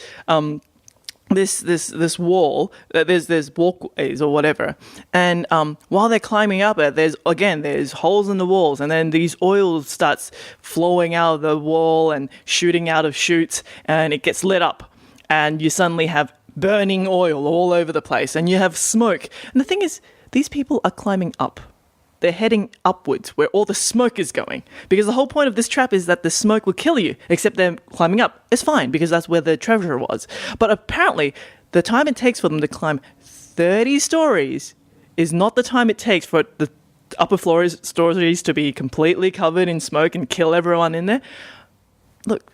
this wall. There's walkways or whatever, and while they're climbing up it, there's holes in the walls, and then these oil starts flowing out of the wall and shooting out of chutes, and it gets lit up, and you suddenly have burning oil all over the place, and you have smoke. And the thing is, these people are climbing up. They're heading upwards where all the smoke is going. Because the whole point of this trap is that the smoke will kill you, except they're climbing up. It's fine because that's where the treasure was. But apparently, the time it takes for them to climb 30 stories is not the time it takes for the upper stories to be completely covered in smoke and kill everyone in there. Look,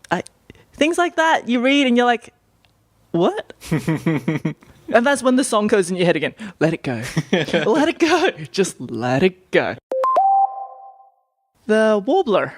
things like that you read and you're like, what? And that's when the song goes in your head again. Let it go. Let it go. Just let it go. The Warbler.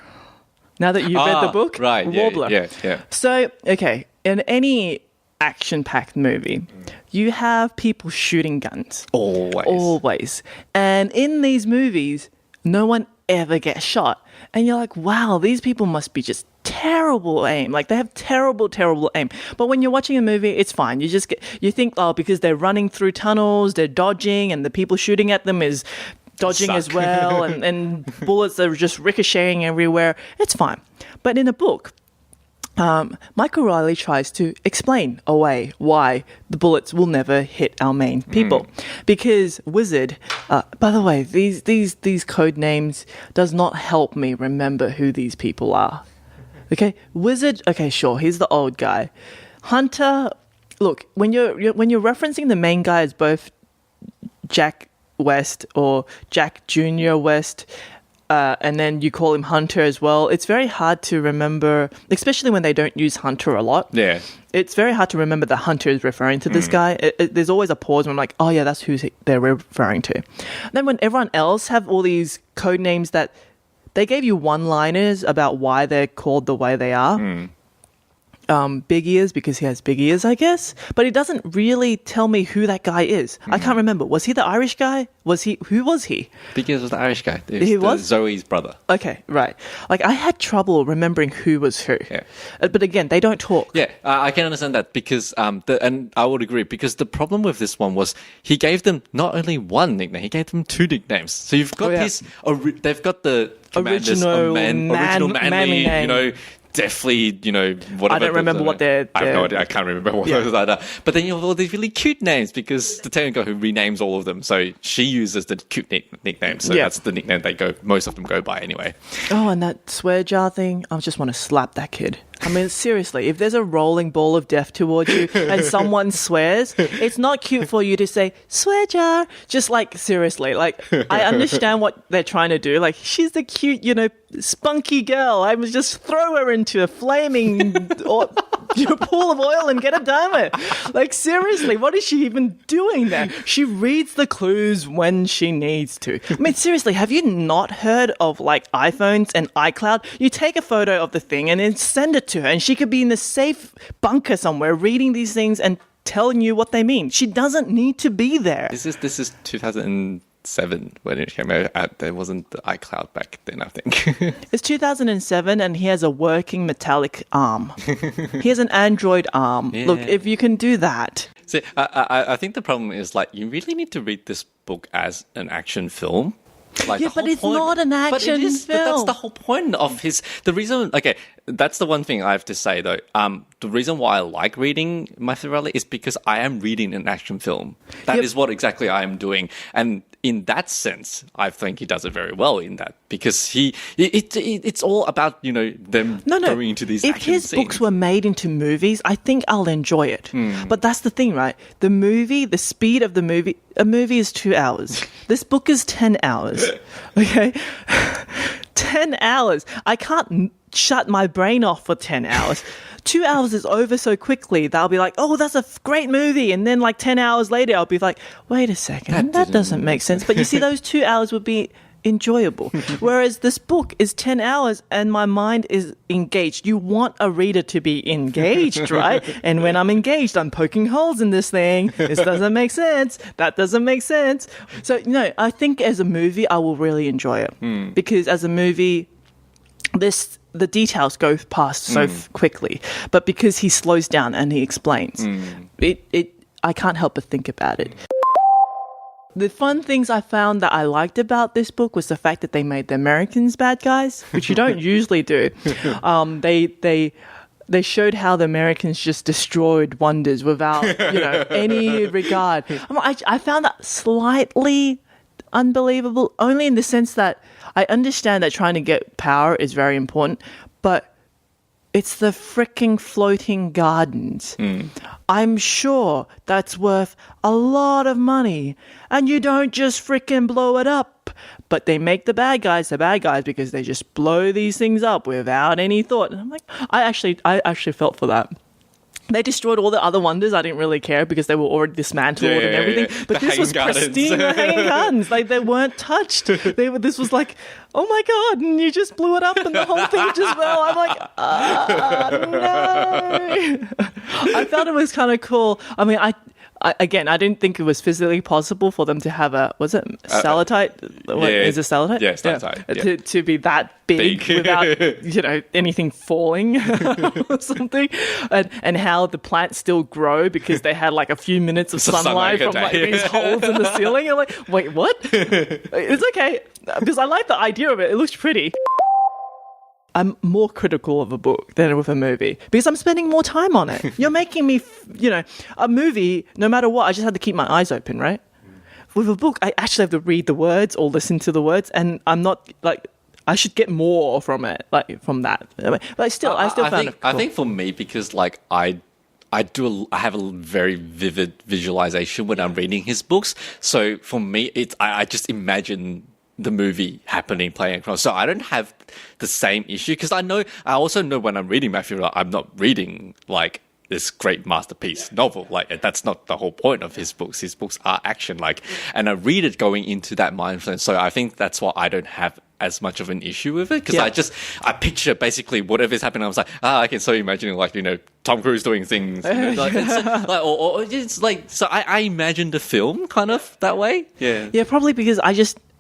Now that you've read the book. Right. Warbler. Yeah. So, okay. In any action-packed movie, you have people shooting guns. Always. And in these movies, no one ever gets shot. And you're like, wow, these people must be just terrible aim. Like, they have terrible aim. But when you're watching a movie, it's fine. You think, oh, because they're running through tunnels, they're dodging, and the people shooting at them is dodging as well, and bullets are just ricocheting everywhere. It's fine. But in a book, Michael Riley tries to explain away why the bullets will never hit our main people. Because Wizard, by the way, these code names does not help me remember who these people are. Okay, Wizard, okay, sure, he's the old guy. Hunter, look, when you're referencing the main guy as both Jack West or Jack Jr. West, and then you call him Hunter as well, it's very hard to remember, especially when they don't use Hunter a lot. Yeah. It's very hard to remember that Hunter is referring to this guy. There's always a pause when I'm like, oh yeah, that's who they're referring to. And then when everyone else have all these code names that they gave you one-liners about why they're called the way they are. Big ears because he has big ears, I guess. But he doesn't really tell me who that guy is. I can't remember. Was he the Irish guy? Who was he? Big ears was the Irish guy. He was? Zoe's brother. Okay, right. Like, I had trouble remembering who was who. Yeah. But again, they don't talk. Yeah, I can understand that because, and I would agree, because the problem with this one was he gave them not only one nickname, he gave them two nicknames. So you've got they've got the commanders, original manly, name. Definitely, whatever. I don't remember what they're... I have no idea. I can't remember what those are. But then you have all these really cute names because the Taylor who renames all of them. So she uses the cute nickname. So that's the nickname most of them go by anyway. Oh, and that swear jar thing. I just want to slap that kid. I mean, seriously, if there's a rolling ball of death towards you and someone swears, it's not cute for you to say, swear jar. Just like, seriously, like, I understand what they're trying to do. Like, she's the cute, spunky girl. I would just throw her into a flaming pool of oil and get her done with. Like, seriously, what is she even doing there? She reads the clues when she needs to. I mean, seriously, have you not heard of, like, iPhones and iCloud? You take a photo of the thing and then send it to her, and she could be in the safe bunker somewhere reading these things and telling you what they mean. She doesn't need to be there. This is 2007 when it came out. There wasn't the iCloud back then, I think. It's 2007 and he has a working metallic arm. He has an Android arm. Yeah. Look, if you can do that. See, I think the problem is, like, you really need to read this book as an action film. Like, Yeah, but it's not an action But that's film. the whole point of the reason. Okay, that's the one thing I have to say though. The reason why I like reading Machiavelli is because I am reading an action film. That is what exactly I am doing, and in that sense, I think he does it very well in that, because it's all about them going into these If action his scenes. books were made into movies, I think I'll enjoy it. But that's the thing, right? The movie, the speed of the movie, a movie is 2 hours. This book is 10 hours. Okay? 10 hours. I can't shut my brain off for 10 hours. 2 hours is over so quickly that I'll be like, oh, that's a great movie. And then like 10 hours later, I'll be like, wait a second, that doesn't make sense. But you see, those 2 hours would be enjoyable. Whereas this book is 10 hours and my mind is engaged. You want a reader to be engaged, right? And when I'm engaged, I'm poking holes in this thing. This doesn't make sense. That doesn't make sense. So, I think as a movie, I will really enjoy it. Because as a movie, the details go past so quickly, but because he slows down and he explains, I can't help but think about it. The fun things I found that I liked about this book was the fact that they made the Americans bad guys, which you don't usually do. They showed how the Americans just destroyed wonders without any regard. I found that slightly unbelievable, only in the sense that I understand that trying to get power is very important, but it's the fricking floating gardens. I'm sure that's worth a lot of money, and you don't just fricking blow it up. But they make the bad guys because they just blow these things up without any thought. And I'm like, I actually felt for that. They destroyed all the other wonders. I didn't really care because they were already dismantled and everything. Yeah. But this was pristine, the hanging gardens. Like, they weren't touched. This was like, oh my God, and you just blew it up and the whole thing just fell. I'm like, no. I thought it was kind of cool. I mean, I didn't think it was physically possible for them to have was it stalactite? Is it stalactite? Yeah, stalactite. Yeah. To be that big without, anything falling or something. And how the plants still grow because they had like a few minutes of sunlight from like these holes in the ceiling. I'm like, wait, what? It's okay. Because I like the idea of it. It looks pretty. I'm more critical of a book than with a movie because I'm spending more time on it. You're making me, a movie, no matter what, I just had to keep my eyes open, right? With a book, I actually have to read the words or listen to the words, and I'm not like, I should get more from it, like from that. But I still found it cool. I think for me, because like I have a very vivid visualization when I'm reading his books. So for me, I just imagine the movie playing across. So I don't have the same issue because I also know when I'm reading Matthew, I'm not reading like this great masterpiece novel. Like, that's not the whole point of his books. His books are action, like, and I read it going into that mindset. So I think that's why I don't have as much of an issue with it, because I picture basically whatever's happening. I was like, I can so imagine like, Tom Cruise doing things, like, it's like, so I imagine the film kind of that way. Yeah, probably because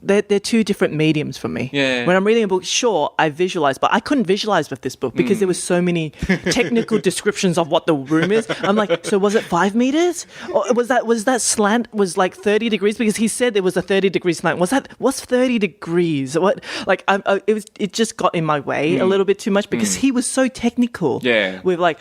they're two different mediums for me. Yeah. When I'm reading a book, sure, I visualize, but I couldn't visualize with this book because there was so many technical descriptions of what the room is. I'm like, so was it 5 meters? Or was that slant was like 30 degrees? Because he said there was a 30-degree slant. What's 30 degrees? What? Like, it just got in my way a little bit too much because he was so technical. Yeah. With like,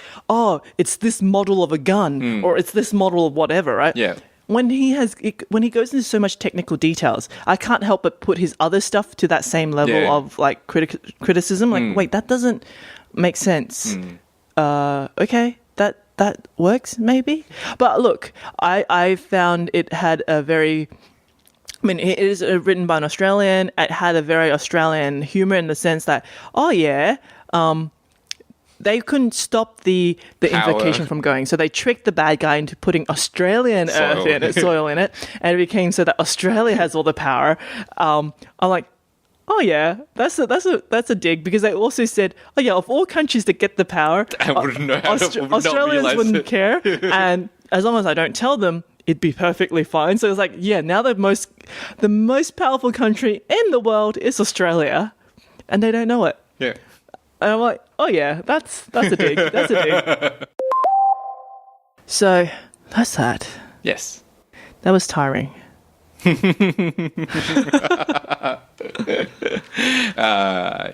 it's this model of a gun or it's this model of whatever, right? Yeah. When he goes into so much technical details, I can't help but put his other stuff to that same level of like criticism. Like, wait, that doesn't make sense. okay, that works maybe. But look, I found it had a very, I mean, it is written by an Australian. It had a very Australian humor in the sense that, oh yeah, they couldn't stop the invocation from going. So they tricked the bad guy into putting Australian soil in it, and it became so that Australia has all the power. I'm like, oh yeah, that's a dig, because they also said, oh yeah, of all countries that get the power, Australians wouldn't care, and as long as I don't tell them, it'd be perfectly fine. So it's like, yeah, now the most powerful country in the world is Australia, and they don't know it. Yeah. And I'm like, oh yeah, that's a dig. That's a dig. So that's that. Yes. That was tiring.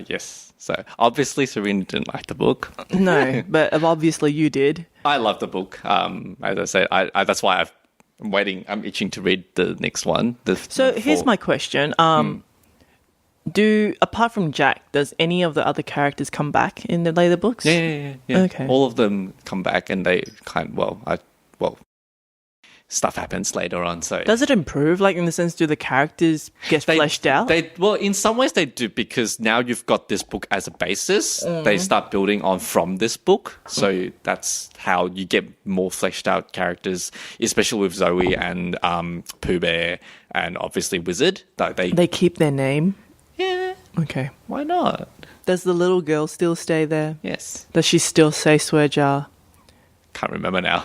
Yes. So obviously Serena didn't like the book. No, but obviously you did. I love the book. As I said, I that's why I'm waiting. I'm itching to read the next one. Here's my question. Apart from Jack, does any of the other characters come back in the later books? Yeah. Okay. All of them come back, and they stuff happens later on. So does it improve? Like, in the sense, do the characters get fleshed out? In some ways they do, because now you've got this book as a basis. They start building on from this book. So that's how you get more fleshed out characters, especially with Zoe and Pooh Bear and obviously Wizard. They keep their name? Yeah. Okay. Why not? Does the little girl still stay there? Yes. Does she still say swear jar? Can't remember now.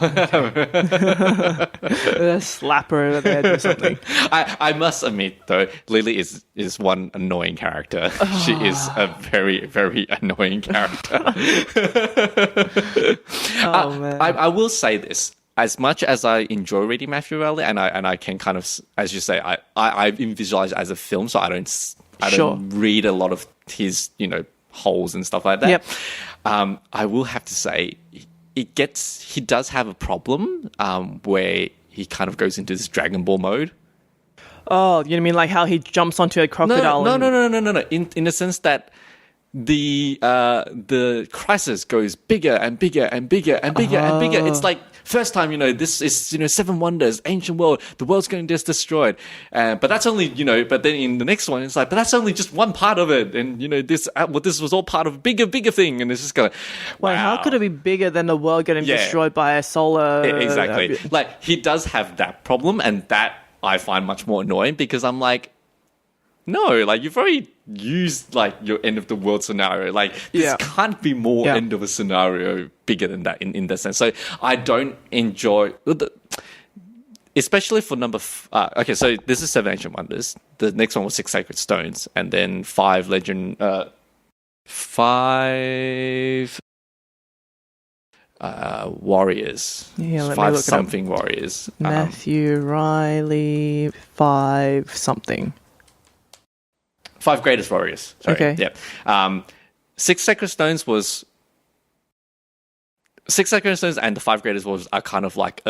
Slap her over the head or something. I must admit, though, Lily is one annoying character. She is a very, very annoying character. Man. I will say this. As much as I enjoy reading Matthew Rowley, and I can kind of, as you say, I visualize it as a film, so I don't read a lot of his, holes and stuff like that. Yep. I will have to say, he does have a problem where he kind of goes into this Dragon Ball mode. Oh, you mean like how he jumps onto a crocodile? No. In the sense that the crisis goes bigger and bigger and bigger and bigger and bigger. It's like, first time, this is, 7 wonders, ancient world, the world's going to get destroyed. But that's only, but then in the next one, it's like, but that's only just one part of it. And, this was all part of a bigger thing. And it's just kind of, wow. Wait, how could it be bigger than the world getting destroyed by a solar... Exactly. Like, he does have that problem, and that I find much more annoying, because I'm like, no, like, you've already used, like, your end of the world scenario. Like, this can't be more end of a scenario bigger than that in that sense. So I don't enjoy... Especially for number... okay, so this is 7 Ancient Wonders. The next one was 6 Sacred Stones. And then 5 Legend... 5... Warriors. Yeah, let 5 me look something it up. Warriors. Matthew Riley, 5 something. 5 Greatest Warriors. Sorry. Okay. Yeah. 6 Sacred Stones was... 6 Sacred Stones and the 5 Greatest Warriors are kind of like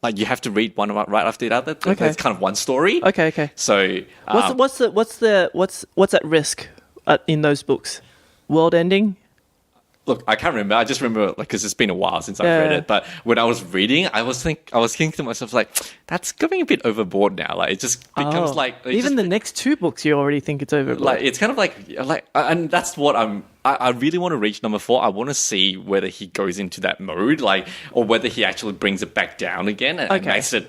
like you have to read one right after the other. Okay. It's kind of one story. Okay. So what's at risk in those books? World ending? Look, I can't remember. I just remember, because it's been a while since I've read it. But when I was reading, I was thinking to myself, like, that's going a bit overboard now. Like, it just becomes even the next 2 books, you already think it's overboard. Like, it's kind of like, and that's what I really want to reach number 4. I want to see whether he goes into that mode, like, or whether he actually brings it back down again and makes it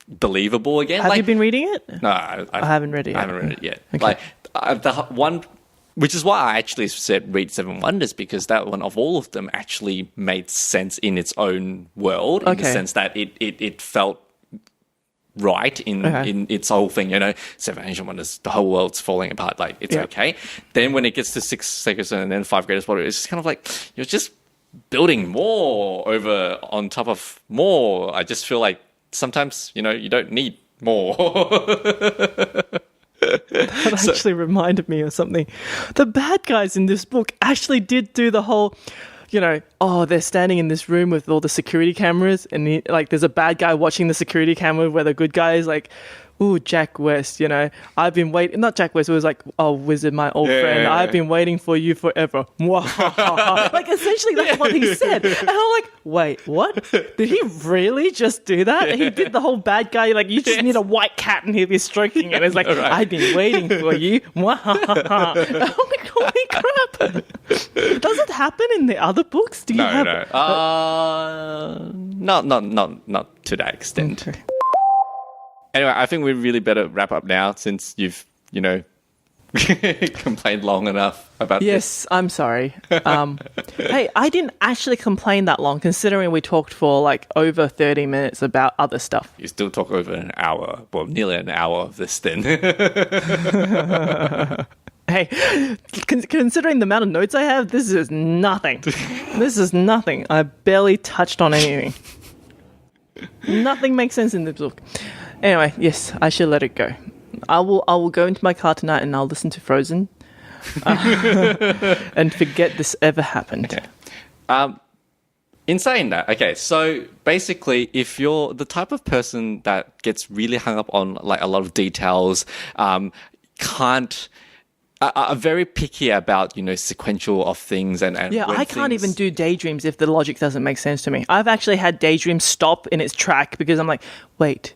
believable again. Have you been reading it? No, I haven't read it yet. I haven't read it yet. Okay. Like, the one. Which is why I actually said read 7 Wonders, because that one of all of them actually made sense in its own world, in the sense that it felt right in its whole thing. 7 Ancient Wonders, the whole world's falling apart. Like, it's okay. Then when it gets to 6 Sacred Stones and then 5 Greatest Warriors, it's just kind of like, you're just building more over on top of more. I just feel like sometimes, you don't need more. That actually reminded me of something. The bad guys in this book actually did do the whole, they're standing in this room with all the security cameras, and there's a bad guy watching the security camera where the good guy is like ooh, Jack West, I've been waiting. Not Jack West, it was like, oh, Wizard, my old friend, yeah. I've been waiting for you forever. Like, essentially, that's what he said. And I'm like, wait, what? Did he really just do that? And he did the whole bad guy, like, you just need a white cat and he'll be stroking it. It's like, Right. I've been waiting for you. I'm like, holy crap. Does it happen in the other books? Do you have Not to that extent. Okay. Anyway, I think we really better wrap up now since you've, complained long enough about this. Yes, I'm sorry. Hey, I didn't actually complain that long, considering we talked for like over 30 minutes about other stuff. You still talk over an hour, well, nearly an hour of this then. Hey, considering the amount of notes I have, this is nothing. This is nothing. I barely touched on anything. Nothing makes sense in this book. Anyway, yes, I should let it go. I will go into my car tonight and I'll listen to Frozen and forget this ever happened. Okay. In saying that, okay, so basically, if you're the type of person that gets really hung up on like a lot of details, are very picky about sequential of things and yeah, I can't even do daydreams if the logic doesn't make sense to me. I've actually had daydreams stop in its track because I'm like, wait.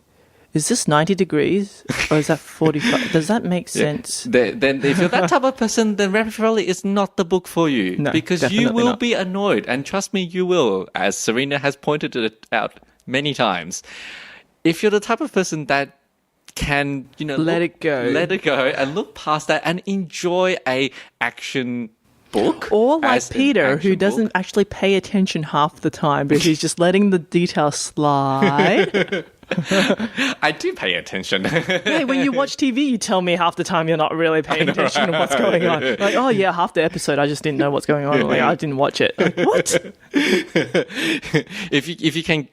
Is this 90 degrees or is that 45? Does that make sense? Then if you're that type of person, then Rapid Valley is not the book for you. No, because you will not. be annoyed. And trust me, you will, as Serena has pointed it out many times. If you're the type of person that can, let it go and look past that and enjoy a action book. Or like Peter, who doesn't actually pay attention half the time, but he's just letting the details slide. I do pay attention. Hey, when you watch TV, you tell me half the time you're not really paying attention to what's going on. Like, oh yeah, half the episode I just didn't know what's going on. Like, I didn't watch it. Like, what? If you can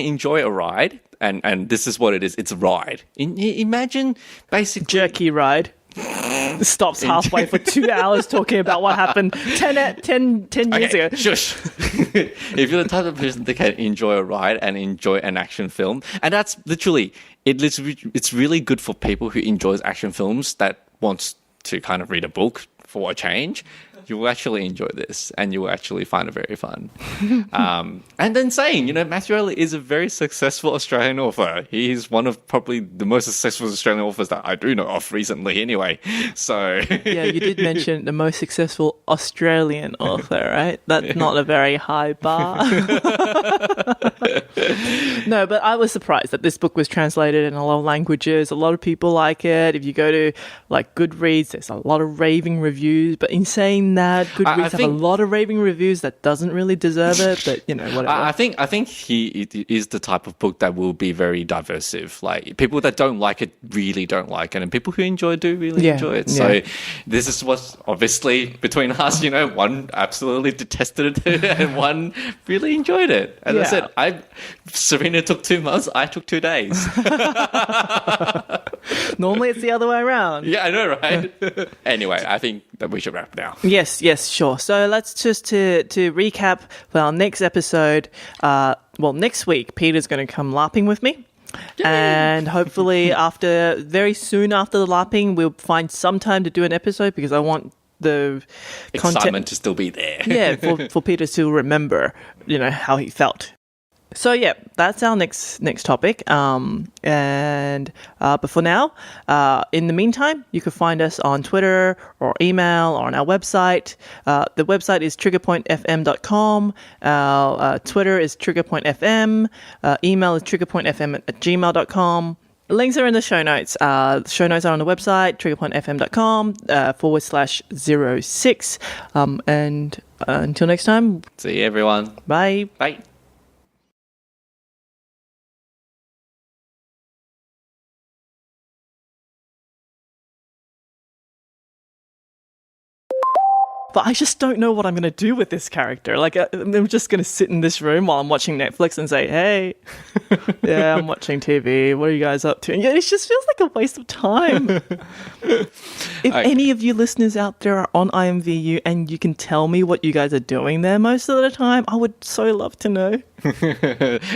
enjoy a ride, and this is what it is, it's a ride. Imagine basically Jerky ride. Stops halfway for 2 hours talking about what happened 10 years ago. Shush. If you're the type of person that can enjoy a ride and enjoy an action film, and that's literally, it's really good for people who enjoys action films that wants to kind of read a book for a change. You will actually enjoy this, and you will actually find it very fun. And then saying, Matthew Elliott is a very successful Australian author. He's one of probably the most successful Australian authors that I do know of recently anyway. So yeah, you did mention the most successful Australian author, right? That's not a very high bar. No, but I was surprised that this book was translated in a lot of languages. A lot of people like it. If you go to like Goodreads, there's a lot of raving reviews. But in saying that, Goodreads have a lot of raving reviews that doesn't really deserve it. But whatever. I think he is the type of book that will be very diversive. Like people that don't like it really don't like it, and people who enjoy it do really enjoy it. So this is what's obviously between us. One absolutely detested it, and one really enjoyed it. As I said, Serena took 2 months. I took 2 days. Normally it's the other way around. Yeah, I know, right? Anyway, I think that we should wrap now. Yes, sure. So let's just to recap for our next episode. Next week, Peter's going to come LARPing with me. Yay! And hopefully very soon after the LARPing, we'll find some time to do an episode because I want the excitement to still be there. Yeah, for Peter to remember, how he felt. So yeah, that's our next topic. But for now, in the meantime, you can find us on Twitter or email or on our website. The website is triggerpointfm.com. Our Twitter is triggerpointfm. Email is triggerpointfm@gmail.com. Links are in the show notes. The show notes are on the website, triggerpointfm.com /06. And until next time. See you, everyone. Bye. Bye. but I just don't know what I'm going to do with this character. Like, I'm just going to sit in this room while I'm watching Netflix and say, hey, yeah, I'm watching TV. What are you guys up to? And it just feels like a waste of time. If any of you listeners out there are on IMVU and you can tell me what you guys are doing there most of the time, I would so love to know.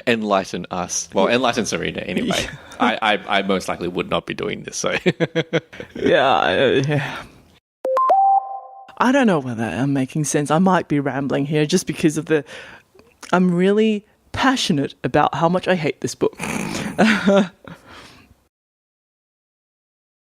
Enlighten us. Well, enlighten Serena anyway. I most likely would not be doing this, so. Yeah. I don't know whether I'm making sense. I might be rambling here just because of I'm really passionate about how much I hate this book.